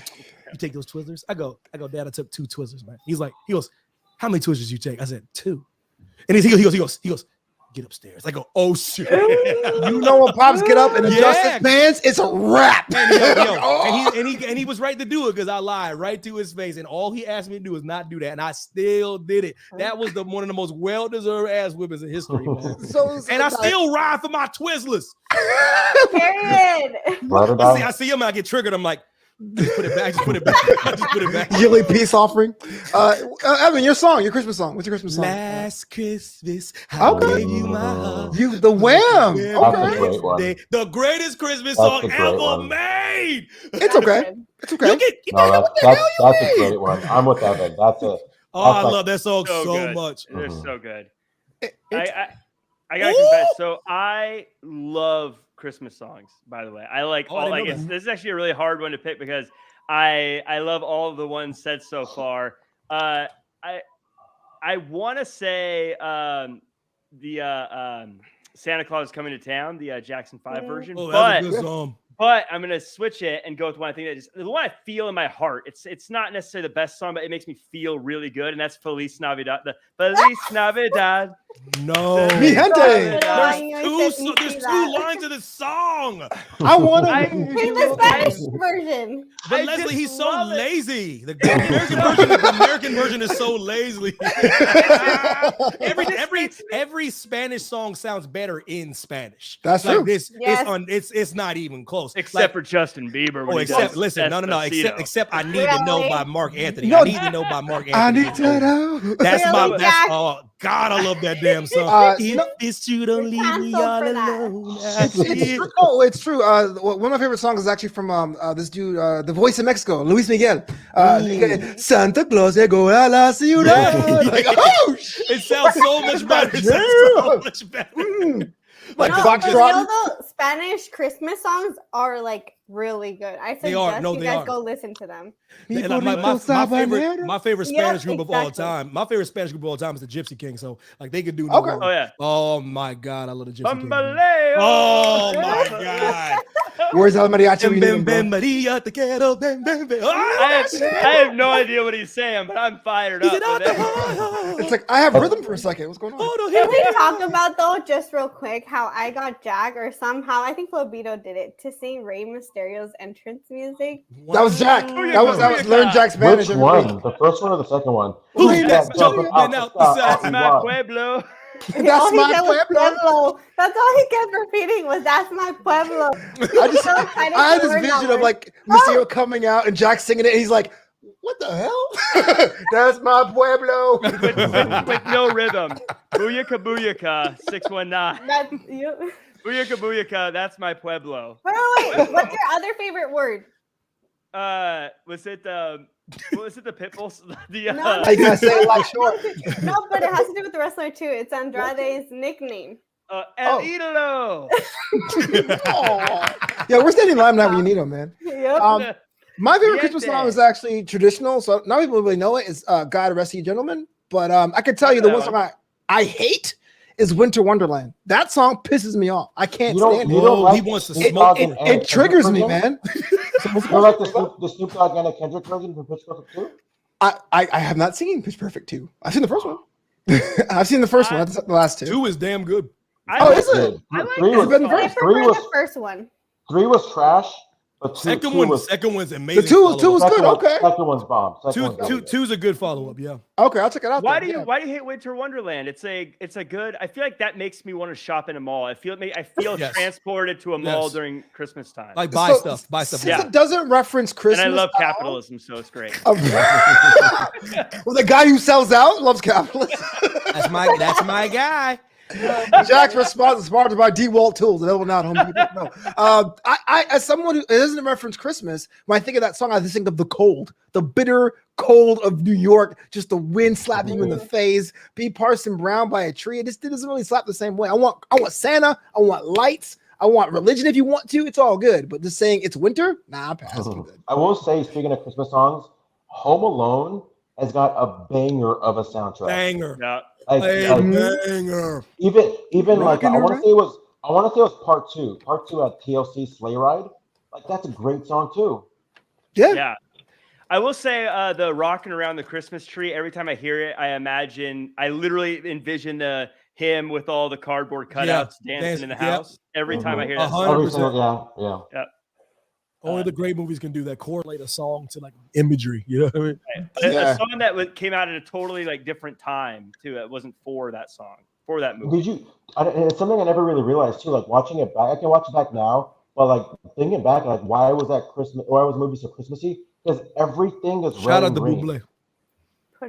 take those Twizzlers? I go, Dad, I took 2 Twizzlers, man. He goes, how many Twizzlers you take? I said 2. And he goes, get upstairs. I go, oh shit. You know when pops get up and adjust his pants, it's a wrap. And he was right to do it because I lied right to his face. And all he asked me to do is not do that. And I still did it. That was one of the most well-deserved ass whippings in history, man. And I still ride for my Twizzlers. Period. I see him and I get triggered. I'm like, just put it back. Just put it back. Yearly peace offering. Evan, your Christmas song. What's your Christmas song? Last Christmas, I gave you my heart. The Wham. That's a great one. The greatest Christmas song ever made. It's okay. It's okay. That's a great one. I'm with Evan. That's it. I love that song so much. They're so good. I gotta confess. So I love Christmas songs, by the way. I like all. I guess this is actually a really hard one to pick because I love all of the ones said so far. I want to say the Santa Claus is Coming to Town, the Jackson 5 version. Oh, that's a good song. But I'm gonna switch it and go with one I think that is the one I feel in my heart. It's not necessarily the best song, but it makes me feel really good, and that's Feliz Navidad. The Feliz Navidad. No. Mi gente. There's two lines of the song. I want I- to. Sing the Spanish version. But I Leslie, just he's so love it. lazy. The American version is so lazy. every Spanish song sounds better in Spanish. That's like true. This, Yes. it's not even close. Except for Justin Bieber. When Oh, he except does listen, no. Despacito. Except I need to know Really? by Mark Anthony. No, I need to know by Mark Anthony. I need to know. That's Really, my. Jack? Oh God, I love that damn song. No. If it's you, don't leave me canceled all for that. alone. I It's see it. true. Oh, it's true. One of my favorite songs is actually from this dude, the voice of Mexico, Luis Miguel. Santa Claus llegó a la ciudad. Yeah. Like, oh, shit. It sounds so much better. It sounds so much better. Like No, Foxtrot. but you know, though, Spanish Christmas songs are like really good. I They are. suggest No, you they guys are. go listen to them. And like my favorite Yeah, Spanish group of all exactly. time. My favorite Spanish group of all time is the Gypsy King. So like they could do. Okay. No Oh yeah. Oh my God, I love the Gypsy King. Bambaleo. Oh my God. Where's El Mariachi? We Ben, need ben, him, bro. Maria, te quiero, ben, ben, ben. I have no idea what he's saying, but I'm fired up. with it. It's like I have rhythm for a second. What's going on? Can we talk about though, just real quick, how I got Jack, or somehow I think Flobito did it, to sing Rey Mysterio's entrance music? That was Jack. That was learn Jack Spanish. Which every one? week. The first one or the second one? Who's Who's that? that jumping Jumping out out the the sky? That's my Wow. pueblo. That's All he my said was pueblo. Pueblo. That's all he kept repeating was "That's my pueblo." I had this vision of like Mysterio coming out and Jack singing it, and he's like, "What the hell? That's my pueblo." with no rhythm. Booyaka booyaka 619. That's you. Booyaka booyaka, that's my pueblo. Wait. What's your other favorite word? Was it what was it, the Pitbulls? The No. I gotta say it like short. No, but it has to do with the wrestler too. It's Andrade's nickname. El Oh. Idolo. Aw. Yeah, we're standing live now when you need them, man. Yep. My favorite Niente. Christmas song is actually traditional, so not people really know it. It's God Rest You Gentlemen. But I can tell you the one song I hate is Winter Wonderland. That song pisses me off. I can't stand it. He wants to It, smoke it, it. it triggers me, man. You don't like the Snoop Dogg and Kendrick version from Pitch Perfect 2? I have not seen Pitch Perfect 2. I've seen the first one. I've seen the first one. That's the last two. 2 is damn good. Oh, is it? I like Three Is it better than the I first? prefer Three was- the first one. 3 was trash, but Second two was one's amazing. The two was second good. one- Okay. Second one's bomb. Second one's bomb. Two's a good follow up. Yeah. Okay, I'll check it out. Why then. do you hate Winter Wonderland? It's a good. I feel like that makes me want to shop in a mall. I feel Yes. transported to a mall Yes. during Christmas time. Like buy stuff. Since Yeah. it doesn't reference Christmas. and I love at all- capitalism, so it's great. well, the guy who sells out loves capitalism. That's my guy. Jack's response is sponsored by DeWalt Tools, available now at Home Depot. No. I, as someone who it doesn't reference Christmas, when I think of that song, I just think of the cold, the bitter cold of New York, just the wind slapping you in the face. Be Parson Brown by a tree. It doesn't really slap the same way. I want Santa. I want lights. I want religion if you want to. It's all good. But just saying it's winter, nah, pass. I'm good. I will say, speaking of Christmas songs, Home Alone has got a banger of a soundtrack. Banger. Yeah. Like, Banger. even like Rockin' I want to around. say it was part two at TLC Sleigh Ride. Like that's a great song too. Yeah. Yeah. I will say the rocking around the Christmas tree. Every time I hear it, I literally envision him with all the cardboard cutouts dancing in the house. Every time I hear that song. 100%. Yeah. Only the great movies can do that. Correlate a song to like imagery. You know what I mean? Yeah. A song that came out at a totally like different time too. It wasn't for that song, for that movie. Did you? And it's something I never really realized too. Like watching it back, I can watch it back now, but like thinking back, like why was movies so Christmassy? Because everything is Shout red out and to green. Buble.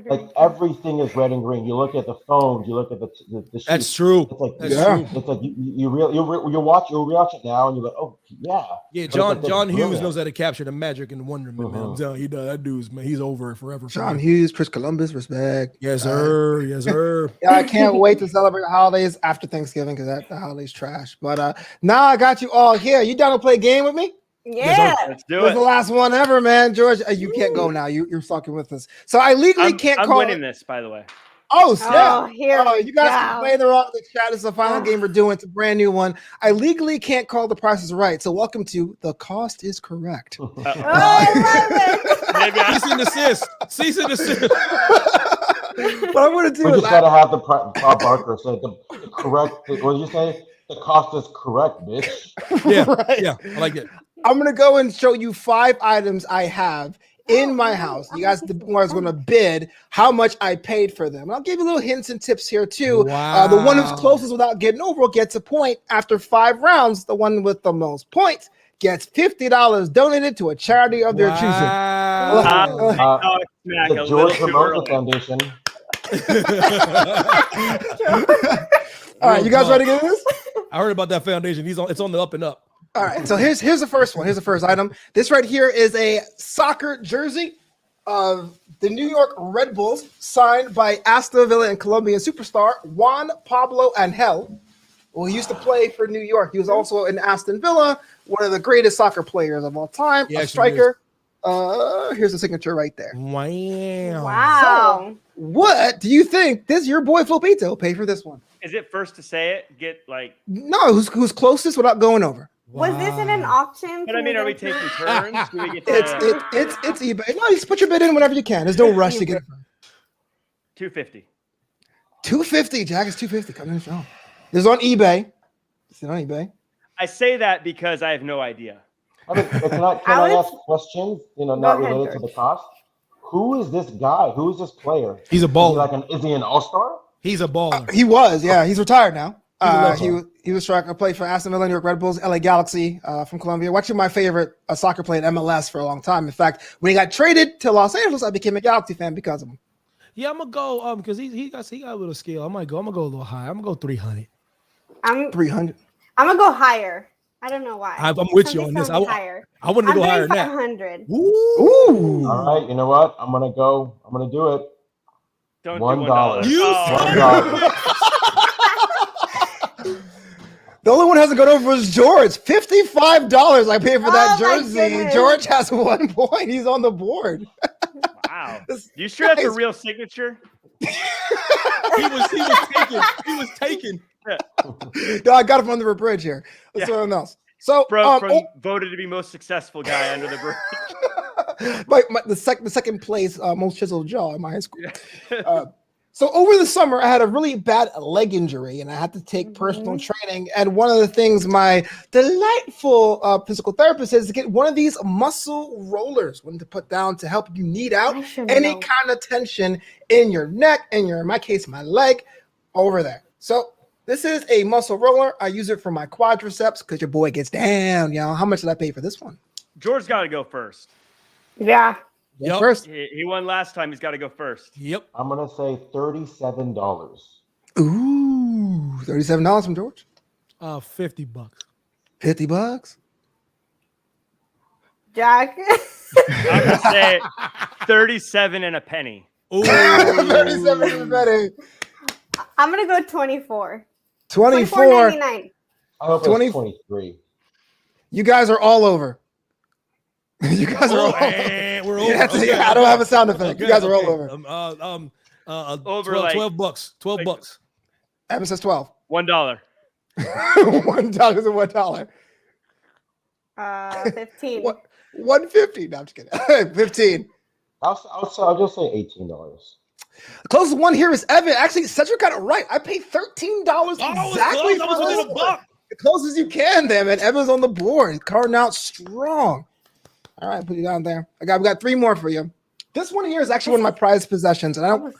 Like everything is red and green. You look at the phones, you look at the sheets. That's true. It's like That's Yeah. true. It's like you'll rewatch it now, and you're like, oh yeah. Yeah, But John it's like, John that's Hughes brilliant. knows how to capture the magic and the wonderment, man. I'm telling you, he does. That dude's, man, he's over it forever. John Hughes, Chris Columbus, respect. Yes, sir. Yes, sir. Yeah, I can't wait to celebrate the holidays after Thanksgiving because the holidays trash. But now I got you all here. You down to play a game with me? Yeah. Let's It do was it. the last one ever, man. George, you can't go now. You're fucking with us. So I legally can't I'm call winning this, by the way. Oh, snap. Oh, here we you guys can go. play the chat. It's the final game we're doing. It's a brand new one. I legally can't call the prices right. So welcome to The Cost is Correct. Oh, I love it. Maybe I Cease and desist. Cease and desist. What I'm gonna do We is just gotta have the Bob Barker say the correct. What did you say? The cost is correct, bitch. Yeah, Right. yeah, I like it. I'm gonna go and show you 5 items I have in my house. You guys are gonna bid how much I paid for them. And I'll give you little hints and tips here too. The one who's Wow. closest without getting over gets a point. After 5 rounds, the one with the most points gets $50 donated to a charity of their choosing. Wow. Talk smack a The little George too Ramosa early. Foundation. All right, you guys ready to get this? I heard about that foundation. It's on the up and up. All right, so here's the first one. Here's the first item. This right here is a soccer jersey of the New York Red Bulls, signed by Aston Villa and Colombian superstar Juan Pablo Angel. Well, he used to play for New York. He was also in Aston Villa, one of the greatest soccer players of all time, Yeah, a striker. Here's the signature right there. Wow. Wow. What do you think this your boy Flopito paid for this one? Is it first to say it? Get like. No, who's closest without going over? Was this in an auction? But I mean, are we taking turns? Do we get It's eBay. No, you just put your bid in whenever you can. There's no rush to get it. 250? 250, Jack. It's 250. Come in the show. This is on eBay. It's on eBay. I say that because I have no idea. Okay, but can I ask questions? Not ahead, related to the cost. Who is this guy? Who is this player? He's a baller. Is he an all-star? He's a baller. He was, yeah. He's retired now. He's a He was striker, played for Aston Villa, New York Red Bulls, LA Galaxy from Colombia. Actually, my favorite soccer player in MLS for a long time. In fact, when he got traded to Los Angeles, I became a Galaxy fan because of him. Yeah, I'm gonna go because he got a little skill. I'm gonna go a little high. I'm gonna go 300. I'm 300. gonna go higher. I don't know why. I'm with you on this. Higher. I wanted to go higher than that. 500. Ooh. All right, you know what? I'm gonna do it. Don't $1. do $1. You Oh. $1. The only one who hasn't gone over was George. $55 I paid for that Oh, my jersey. goodness. George has 1 point. He's on the board. Wow. This You sure that's a guy's- real signature? he was taken. No, I got him under a bridge here. Let's Yeah. do something else. So, From voted to be most successful guy under the bridge. the second place most chiseled jaw in my high school. So over the summer, I had a really bad leg injury, and I had to take personal training. And one of the things my delightful physical therapist says is to get one of these muscle rollers, one to put down to help you knead out I should any know. kind of tension in your neck, and in my case, my leg over there. So this is a muscle roller. I use it for my quadriceps because your boy gets down, y'all. How much did I pay for this one? George got to go first. Yeah. Yep. First. He won last time. He's got to go first. Yep. I'm gonna say $37. Ooh, $37 from George. $50. $50. Jack. I'm going to say 37 and a penny. Ooh. 37 is better. I'm gonna go 24. 24. $24.99. I hope 20 it's 23. You guys are all over. You guys are Oh, all over. and we're over. Yeah, Okay. I don't have a sound effect. You guys are all Okay. over. Over 12, like- $12. $12. Evan says 12. $1. $1 is $1. 15. What? 150. No, I'm just kidding. 15. I'll just say $18. The closest one here is Evan. Actually, Cedric got it right. I paid $13 Oh, exactly I for was this within a one. buck. The closest you can, there, man. Evan's on the board. Carding out strong. All right, put it down there. We got 3 more for you. This one here is actually one of my prized possessions, and I don't.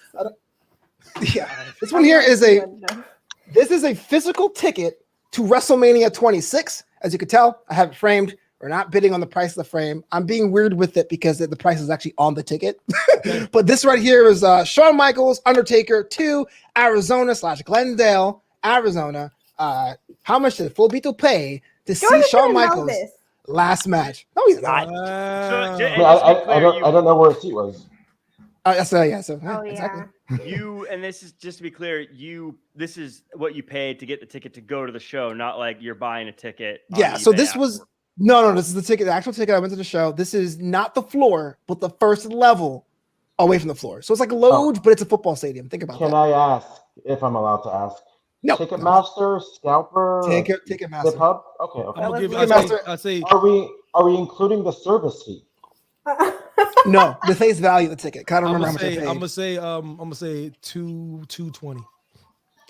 Yeah, this one here is a physical ticket to WrestleMania 26. As you can tell, I have it framed. We're not bidding on the price of the frame. I'm being weird with it because the price is actually on the ticket. But this right here is Shawn Michaels, Undertaker to Arizona/Glendale, Arizona. How much did Flobito pay to see Shawn Michaels last match? No, he's not. Wow. I don't know where his seat was. Exactly. You, and this is just to be clear, this is what you paid to get the ticket to go to the show, not like you're buying a ticket. Yeah, so this was this is the ticket, the actual ticket. I went to the show. This is not the floor, but the first level away from the floor. So it's like a lounge, but it's a football stadium. Think about that. Can I ask if I'm allowed to ask? No. Ticketmaster, Scalper, Ticketmaster. Zip Hub? Okay. I'm gonna give Ticketmaster. I say Are we including the service fee? No, the face value of the ticket. I don't I'm remember how gonna much I paid. say I'm gonna say 220.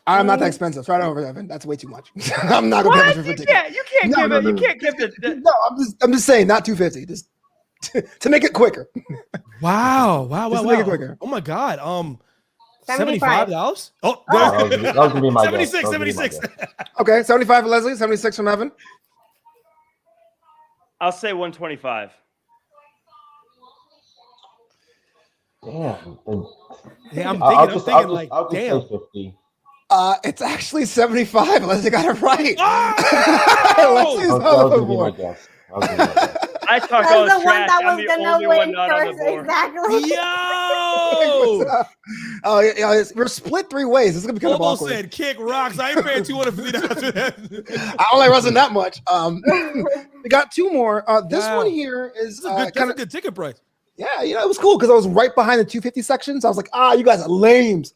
I'm not that expensive. It's right over, Evan. That's way too much. I'm not gonna pay much for a You ticket. can't. You can't give it. You can't give it. No, I'm just saying, not 250. Just to make it quicker. Wow. Just to make it quicker. Oh my God. $75. $75? Oh, That was gonna be my guess. 76, That was gonna be my 76. guess. Okay, 75 for Leslie, 76 from Evan. I'll say 125. Damn. Yeah, I'm I'll thinking just like, say damn. 50. It's actually 75. Leslie got it right. Oh! Leslie's That was on the gonna be my board. guess. That was gonna be my guess. I talk That's all this the one trash. that I'm was the gonna only one win not on the first. board. Exactly. Yo! Oh, yeah, we're split 3 ways. This is gonna be kind of Flobo awkward. said, "Kick rocks." I ain't paying $250 for that. I only wasn't that much. We got 2 more. This Wow. one here is That's a good ticket price. yeah, it was cool because I was right behind the 250 section. So I was like, you guys are lames.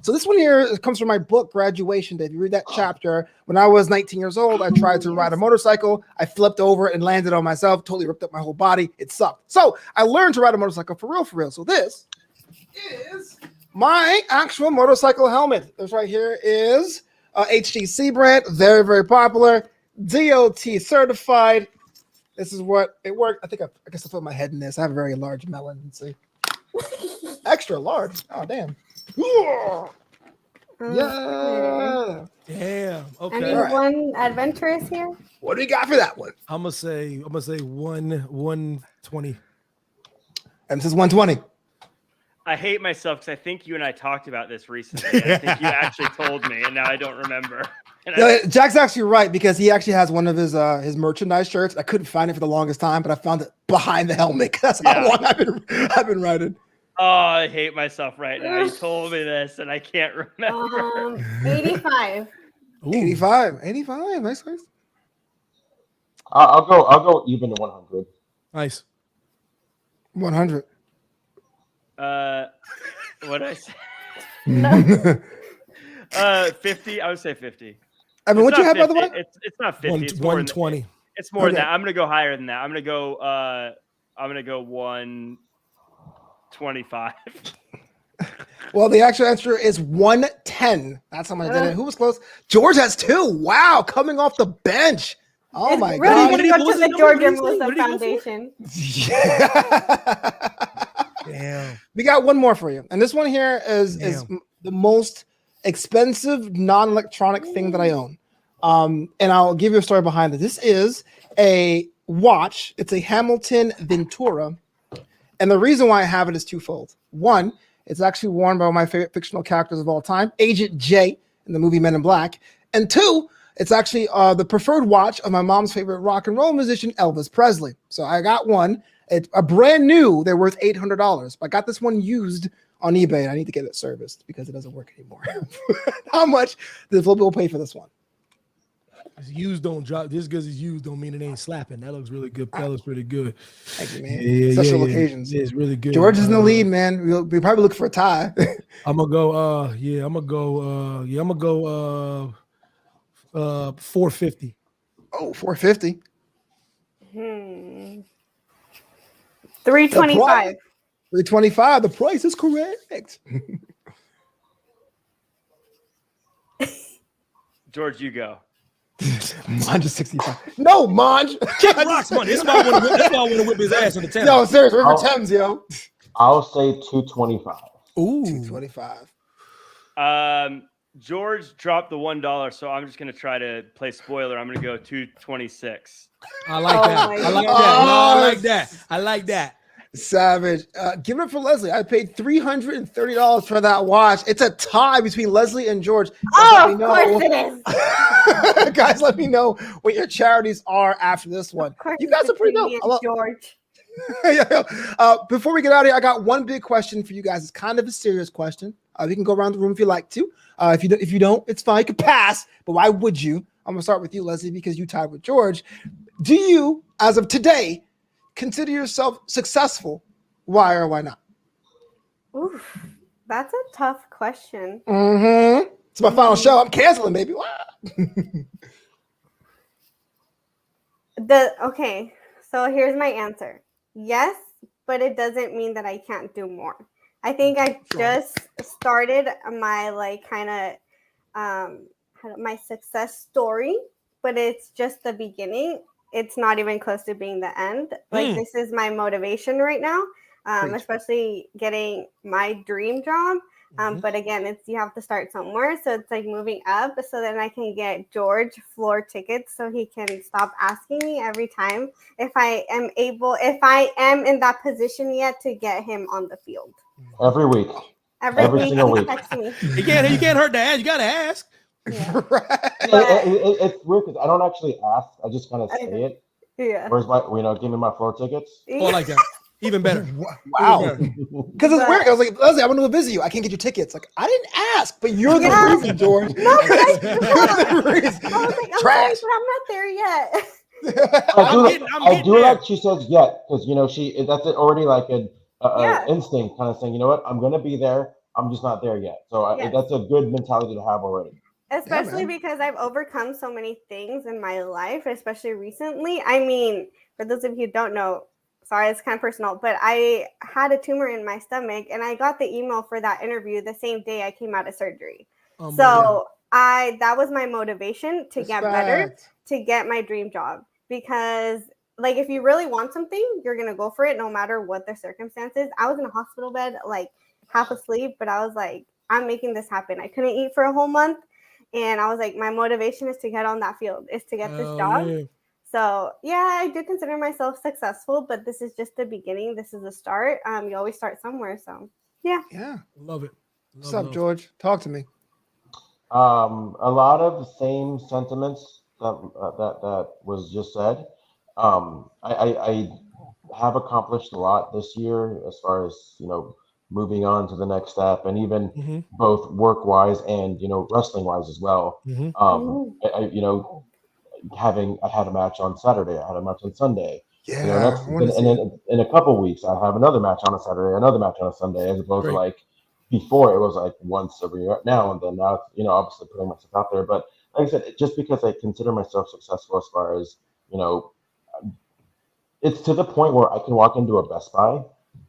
So this one here comes from my book, Graduation Day. If you read that chapter, when I was 19 years old, I tried to ride a motorcycle. I flipped over and landed on myself, totally ripped up my whole body. It sucked. So I learned to ride a motorcycle for real. So this is my actual motorcycle helmet. This right here is HTC brand, very popular, DOT certified. This is what it worked. I guess I put my head in this. I have a very large melon. Let's see. Extra large. Oh, damn. Yeah. Damn. Okay. Anyone adventurous here? What do you got for that one? I'm gonna say 120. And this is 120. I hate myself because I think you and I talked about this recently. I think you actually told me, and now I don't remember. Jack's actually right because he actually has one of his merchandise shirts. I couldn't find it for the longest time, but I found it behind the helmet. That's how long I've been riding. Oh, I hate myself right now. You told me this, and I can't remember. 85. Ooh. 85. Nice. I'll go even to 100. Nice. 100. What did I say? 50. I would say 50. I mean, what It's you not have, by the 50. way? It's not 50. It's more than 120. It's more than Okay. that. I'm gonna go higher than that. I'm gonna go 125. Well, the actual answer is 110. That's how much I did it. Who was close? George has 2. Wow, coming off the bench. Oh It's my really God. gonna What go was to the the number? Georgia What did he Melissa go for? Foundation. Damn. We got one more for you. And this one here is the most expensive non-electronic thing that I own. And I'll give you a story behind it. This is a watch. It's a Hamilton Ventura. And the reason why I have it is twofold. One, it's actually worn by one of my favorite fictional characters of all time, Agent J in the movie Men in Black. And 2, it's actually the preferred watch of my mom's favorite rock and roll musician, Elvis Presley. So I got one. It's a brand new. They're worth $800. But I got this one used on eBay, and I need to get it serviced because it doesn't work anymore. How much does Flobo pay for this one? It's used don't drop. Just because it's used don't mean it ain't slapping. That looks really good. That looks pretty good. Thank you, man. Special occasions. Yeah, it's really good. George is in the lead, man. We probably look for a tie. I'm gonna go. I'm gonna go. 450. Oh, 450. 325. 325. The price is correct. George, you go. Monge is 65. No, Monge. Kick rocks money. That's why I want to whip his ass in the town. No, seriously, River Thames, yo. I'll say 225. Ooh. 225. George dropped the $1, so I'm just gonna try to play spoiler. I'm gonna go 226. I like that. my I like God. that. No, I like that. I like that. Savage. Give it up for Leslie. I paid $330 for that watch. It's a tie between Leslie and George. Oh, of course it is. Guys, let me know what your charities are after this one. Of course You guys it's are pretty between dope. me and George. Before we get out of here, I got one big question for you guys. It's kind of a serious question. We can go around the room if you like to. If you don't, it's fine. You can pass. But why would you? I'm gonna start with you, Leslie, because you tied with George. Do you, as of today, consider yourself successful? Why or why not? Oof, that's a tough question. Mm-hmm. It's my final show. I'm canceling, baby. Okay, so here's my answer. Yes, but it doesn't mean that I can't do more. I think I Sure. just started my my success story, but it's just the beginning. It's not even close to being the end. Like this is my motivation right now, Preach. especially getting my dream job. But again, you have to start somewhere. So it's like moving up so then I can get George floor tickets so he can stop asking me every time if I am in that position yet to get him on the field. Every week. Every week single he week. texts me. You can't hurt to ask. You gotta ask. Yeah. Right. It's weird because I don't actually ask. I just kind of say it. Yeah. Where's my, give me my floor tickets. Oh, I like that. Even better. Wow. Because it's weird. I was like, Leslie, I want to go visit you. I can't get your tickets. Like, I didn't ask, but you're the Yeah. reason, George. No, but You're the reason. I was like, I'm Trash. sorry, but I'm not there yet. I do like she says yet because that's already like an Yeah. instinct kind of saying, you know what, I'm gonna be there. I'm just not there yet. So Yes. that's a good mentality to have already. Especially man. because I've overcome so many things in my life, especially recently. I mean, for those of you who don't know, sorry, it's kind of personal, but I had a tumor in my stomach and I got the email for that interview the same day I came out of surgery. So that was my motivation to get better, Respect. to get my dream job. Because like if you really want something, you're gonna go for it no matter what the circumstances. I was in a hospital bed, like half asleep, but I was like, I'm making this happen. I couldn't eat for a whole month. And I was like, my motivation is to get on that field, is to get this job. Yeah. So yeah, I do consider myself successful, but this is just the beginning. This is the start. You always start somewhere. So yeah. Yeah. Love it. What's up, George? Talk to me. A lot of the same sentiments that was just said. I have accomplished a lot this year as far as moving on to the next step, and even both work wise and wrestling wise as well. I had a match on Saturday. I had a match on Sunday. Yeah. And then in a couple weeks, I have another match on a Saturday, another match on a Sunday, as opposed to like before it was like once every now and then. Now it's obviously putting myself out there, but like I said, just because I consider myself successful as far as it's to the point where I can walk into a Best Buy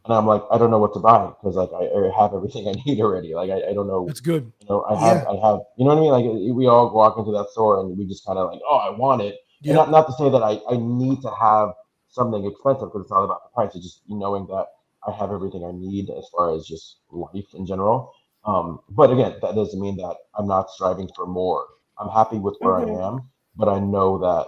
and I'm like, I don't know what to buy because like I have everything I need already. Like I don't know. That's good. I have, you know what I mean? Like we all walk into that store and we just kind of like, oh, I want it. Yep. And not to say that I need to have something expensive because it's not about the price. It's just knowing that I have everything I need as far as just life in general. But again, that doesn't mean that I'm not striving for more. I'm happy with where I am, but I know that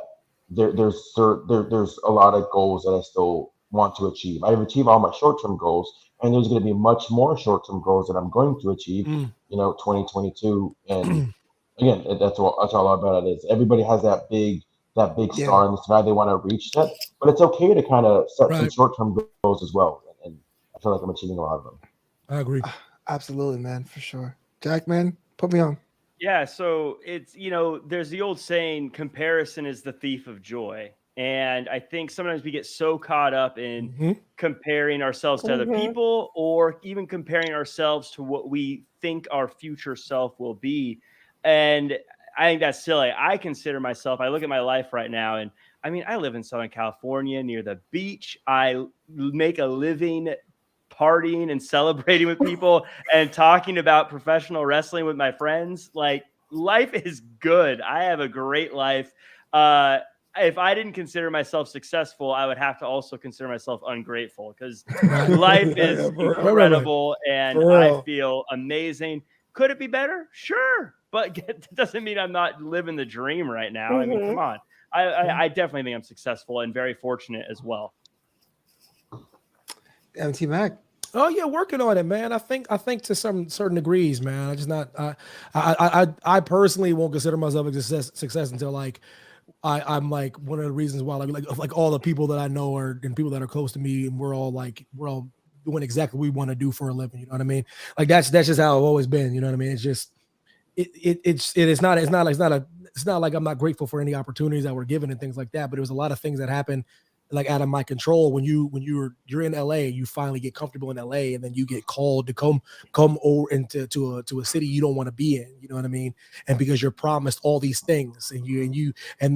there's a lot of goals that I still want to achieve. I've achieved all my short-term goals, and there's going to be much more short-term goals that I'm going to achieve. 2022, and again, that's all about it is. Everybody has that big star in the sky they want to reach that, but it's okay to kind of set some short-term goals as well. And I feel like I'm achieving a lot of them. I agree. Absolutely, man, for sure. Jack, man, put me on. Yeah, so it's, there's the old saying, comparison is the thief of joy. And I think sometimes we get so caught up in comparing ourselves to other people, or even comparing ourselves to what we think our future self will be. And I think that's silly. I consider myself, I look at my life right now, and I mean, I live in Southern California near the beach. I make a living partying and celebrating with people and talking about professional wrestling with my friends. Like, life is good. I have a great life. If I didn't consider myself successful, I would have to also consider myself ungrateful, because life is incredible and I feel amazing. Could it be better? Sure. But that doesn't mean I'm not living the dream right now. I mean, come on. I definitely think I'm successful and very fortunate as well. MT Mac. Oh yeah, working on it, man. I think to some certain degrees, man. I just not. I personally won't consider myself a success until like I'm like one of the reasons why like all the people that I know and people that are close to me, and we're all doing exactly what we want to do for a living. You know what I mean? Like that's just how I've always been. You know what I mean? It's just it's not like I'm not grateful for any opportunities that were given and things like that. But it was a lot of things that happened like out of my control when you're in LA, you finally get comfortable in LA, and then you get called to come over into to a city you don't want to be in, you know what I mean? And because you're promised all these things and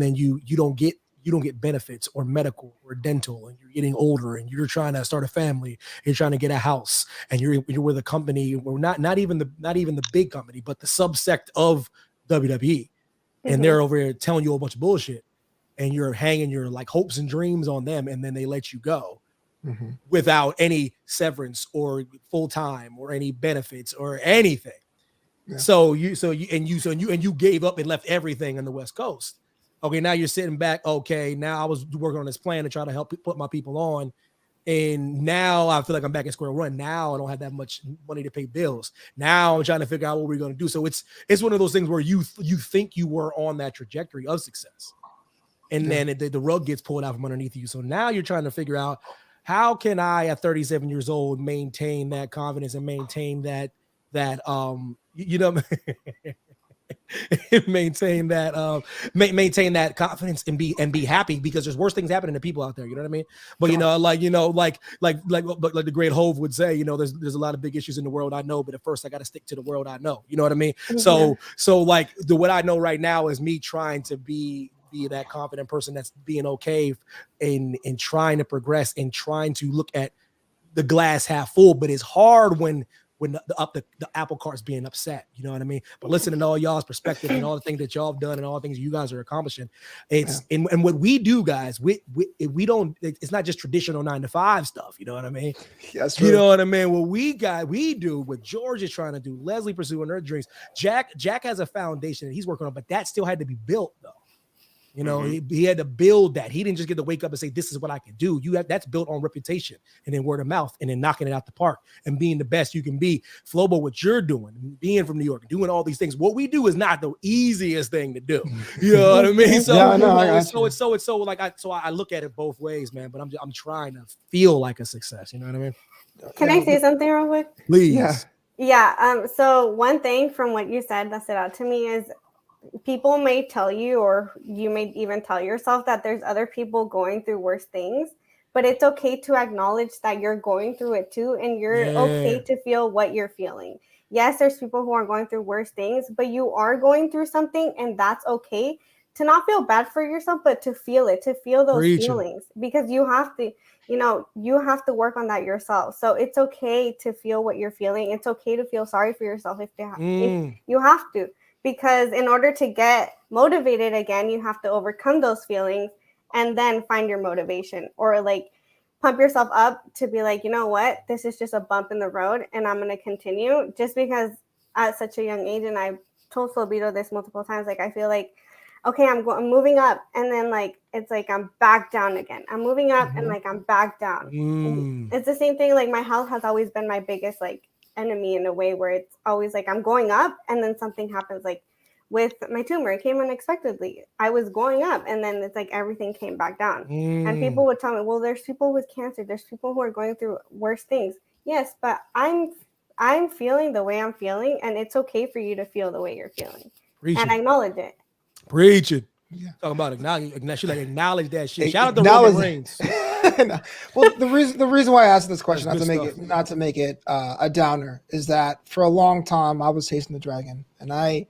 then you don't get you don't get benefits or medical or dental, and you're getting older and you're trying to start a family, you're trying to get a house, and you're with a company, or not even the big company, but the subsect of WWE, and they're over here telling you a bunch of bullshit, and you're hanging your like hopes and dreams on them, and then they let you go without any severance or full time or any benefits or anything. Yeah. So you gave up and left everything on the West Coast. Okay, now you're sitting back. Okay, now I was working on this plan to try to help put my people on, and now I feel like I'm back in square one. Now I don't have that much money to pay bills. Now I'm trying to figure out what we're going to do. So it's one of those things where you think you were on that trajectory of success, and then the rug gets pulled out from underneath you. So now you're trying to figure out, how can I at 37 years old maintain that confidence and maintain that maintain that confidence and be happy, because there's worse things happening to people out there. You know what I mean? But like the great Hove would say, there's a lot of big issues in the world I know, but at first I got to stick to the world I know. You know what I mean? So like what I know right now is me trying to be that confident person that's being okay and trying to progress and trying to look at the glass half full. But it's hard when the apple cart's being upset, you know what I mean? But listening to all y'all's perspective and all the things that y'all have done and all the things you guys are accomplishing, and what we do, guys, we don't, it's not just traditional 9-to-5 stuff, you know what I mean? That's true. You know what I mean? What we do, what George is trying to do, Leslie pursuing her dreams, Jack has a foundation that he's working on, but that still had to be built though. He had to build that. He didn't just get to wake up and say, this is what I can do. That's built on reputation and then word of mouth and then knocking it out the park and being the best you can be. Flobo, what you're doing, being from New York, doing all these things. What we do is not the easiest thing to do. You know what I mean? So, I look at it both ways, man, but I'm trying to feel like a success. You know what I mean? Can I say something real quick? Please. Yeah. So one thing from what you said that stood out to me is, people may tell you, or you may even tell yourself, that there's other people going through worse things, but it's okay to acknowledge that you're going through it too, and you're okay to feel what you're feeling. Yes, there's people who are going through worse things, but you are going through something, and that's okay. To not feel bad for yourself, but to feel it, to feel those feelings, because you have to, you have to work on that yourself. So it's okay to feel what you're feeling. It's okay to feel sorry for yourself if you have to. Because in order to get motivated again, you have to overcome those feelings and then find your motivation, or like pump yourself up to be like, you know what, this is just a bump in the road and I'm going to continue. Just because at such a young age, and I've told Flobito this multiple times, like I feel like, okay, I'm moving up, and then like it's like I'm back down again. I'm moving up and like I'm back down. It's the same thing. Like my health has always been my biggest like enemy, in a way where it's always like I'm going up and then something happens. Like with my tumor, it came unexpectedly. I was going up and then it's like everything came back down. And people would tell me, well, there's people with cancer, there's people who are going through worse things. Yes, but I'm feeling the way I'm feeling, and it's okay for you to feel the way you're feeling. And acknowledge it. Preach it. Yeah. Talking about acknowledge that shit. Shout out to Roman Reigns. Well, the reason why I asked this question, not to make it a downer, is that for a long time I was chasing the dragon, and I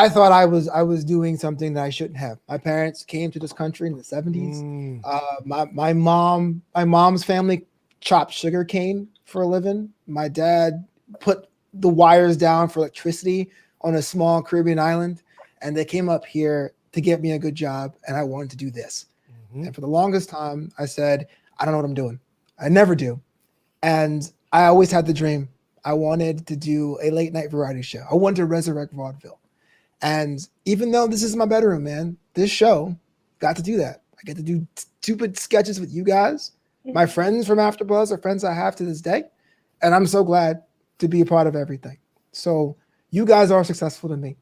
thought I was doing something that I shouldn't have. My parents came to this country in the 70s. My mom's family chopped sugar cane for a living. My dad put the wires down for electricity on a small Caribbean island, and they came up here to get me a good job, and I wanted to do this. And for the longest time, I said, I don't know what I'm doing. I never do. And I always had the dream. I wanted to do a late night variety show. I wanted to resurrect vaudeville. And even though this is my bedroom, man, this show got to do that. I get to do stupid sketches with you guys. My friends from AfterBuzz are friends I have to this day. And I'm so glad to be a part of everything. So you guys are successful to me.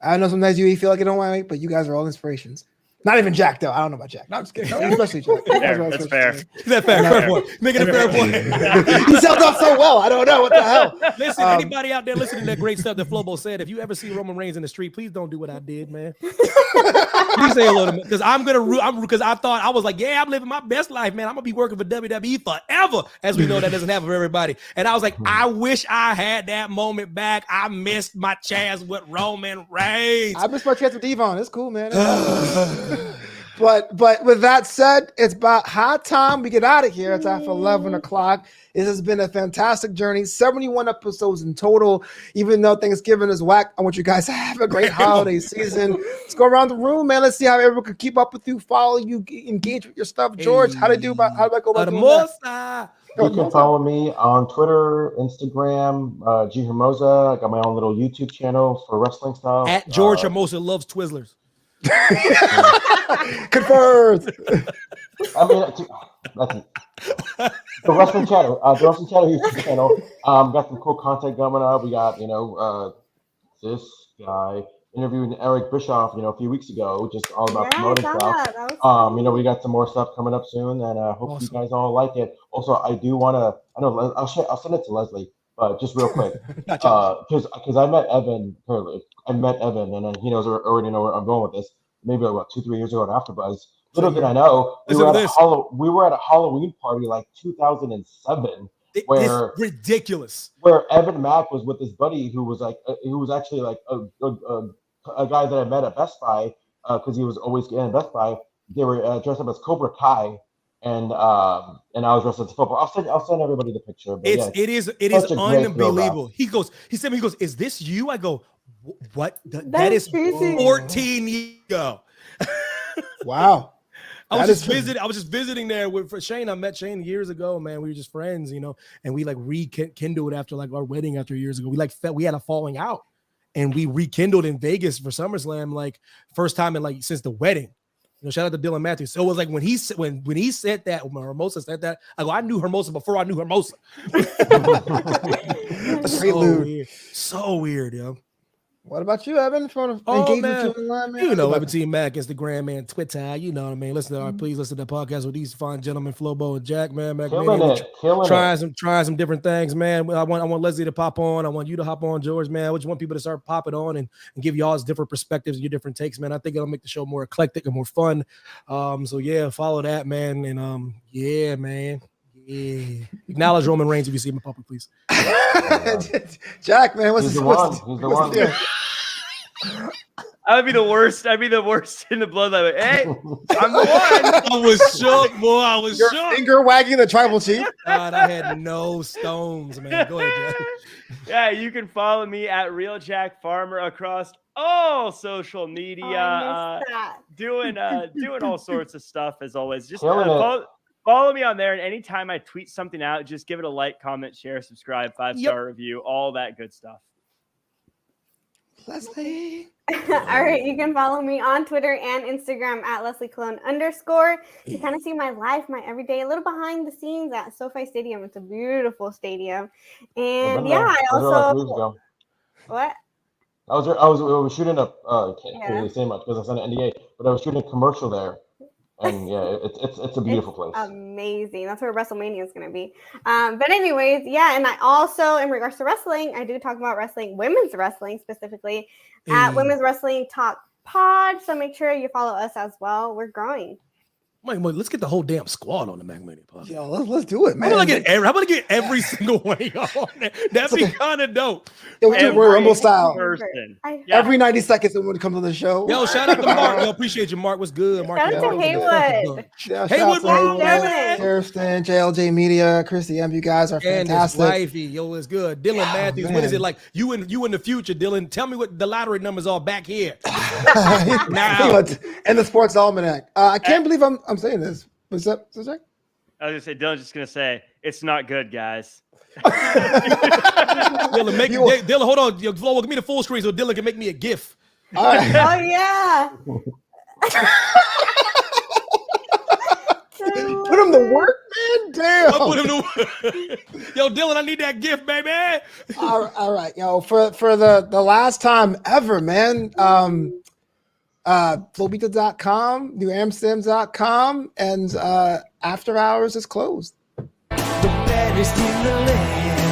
I know sometimes you feel like you don't want to, but you guys are all inspirations. Not even Jack, though. I don't know about Jack. No, I'm just kidding. Especially Jack. That's fair. That's fair. Fair point. Making a fair point. He sounds off so well. I don't know what the hell. Listen, anybody out there listening to that great stuff that Flobo said, if you ever see Roman Reigns in the street, please don't do what I did, man. Please say hello to me, because because I thought, I was like, yeah, I'm living my best life, man. I'm gonna be working for WWE forever, as we know that doesn't happen for everybody. And I was like, I wish I had that moment back. I missed my chance with Roman Reigns. I missed my chance with Devon. It's cool, man. But with that said, it's about high time we get out of here. It's after 11 o'clock. This has been a fantastic journey. 71 episodes in total. Even though Thanksgiving is whack, I want you guys to have a great holiday season. Let's go around the room, man. Let's see how everyone can keep up with you, follow you, engage with your stuff. George, how do I go about doing that? You can follow me on Twitter, Instagram, G Hermosa. I got my own little YouTube channel for wrestling stuff. At George Hermosa loves Twizzlers. Confirmed. I mean, that's it. The wrestling channel, YouTube channel. Got some cool content coming up. We got this guy interviewing Eric Bischoff, a few weeks ago, just all about promoting stuff. We got some more stuff coming up soon, and I hope you guys all like it. Also, I do want to. I know I'll send it to Leslie, but just real quick, because I met Evan earlier. I met Evan, and then he already know where I'm going with this. Maybe about 2-3 years ago at AfterBuzz. Little did I know, we were at a Halloween party like 2007. Where it's ridiculous. Where Evan Mack was with his buddy who was actually like a guy that I met at Best Buy because he was always in Best Buy. They were dressed up as Cobra Kai, and I was dressed as football. I'll send everybody the picture. But it is unbelievable. He said, "Is this you?" I go, "What? That is crazy. 14 years ago." Wow. I was just visiting there for Shane. I met Shane years ago, man. We were just friends, and we like rekindled after like our wedding after years ago. We had a falling out, and we rekindled in Vegas for SummerSlam, like first time in like since the wedding. Shout out to Dylan Matthews. So it was like when he said that, when Hermosa said that, I go, I knew Hermosa before I knew Hermosa. So weird, yo. What about you, Evan? If you want to engage with you online, man? Evan T. Mack, Instagram, man, Twitter, you know what I mean? Please listen to the podcast with these fine gentlemen, Flobo and Jack, man. Trying some different things, man. I want Leslie to pop on. I want you to hop on, George, man. I just want people to start popping on and give y'all different perspectives and your different takes, man. I think it'll make the show more eclectic and more fun. So yeah, follow that, man. And yeah, man. Yeah. Acknowledge Roman Reigns if you see him in public, please. Jack, man, what's the one? I would be the worst. I'd be the worst in the bloodline. Like, hey, I'm the one. I was shook, boy. I was shook. Finger wagging the tribal chief. God, I had no stones, man. Go ahead, Jack. Yeah, you can follow me at Real Jack Farmer across all social media. Doing all sorts of stuff as always. Just follow me on there, and anytime I tweet something out, just give it a like, comment, share, subscribe, 5-star review, all that good stuff. Leslie. All right, you can follow me on Twitter and Instagram at LeslieClone_. You kind of see my life, my everyday, a little behind the scenes at SoFi Stadium. It's a beautiful stadium, and I also what? I was shooting can't really say much because I signed an NDA, but I was shooting a commercial there. And yeah, it's a beautiful place. Amazing. That's where WrestleMania is going to be. But anyways, and I also, in regards to wrestling, I do talk about wrestling, women's wrestling specifically, at Women's Wrestling Talk Pod. So make sure you follow us as well. We're growing. Mike, let's get the whole damn squad on the MacMania podcast. Yo, let's do it, man. How about to get every single one of y'all on there? That'd be kind of dope. Yo, we're Rumble style. Every 90 seconds when it comes to the show. Yo, shout out to Mark. Yo, appreciate you, Mark. What's good, Mark? Shout out to Haywood. Kirsten, JLJ Media, Christy M. You guys are fantastic. And his wifey. Yo, it's good. Dylan Matthews. Man. What is it like? You in the future, Dylan? Tell me what the lottery numbers are back here. Now. And the Sports Almanac. I can't believe I'm saying this. What's up, Jack? I was gonna say, Dylan's just gonna say it's not good, guys. Dylan, hold on. Yo, Flo, give me the full screen so Dylan can make me a GIF. All right. Oh yeah. Put him to work, man. Damn. I'll put him to work. Yo, Dylan, I need that GIF, baby. All right, yo. For the last time ever, man. Flobita.com, newamsterdam.com, and After Hours is closed. The baddest in the land.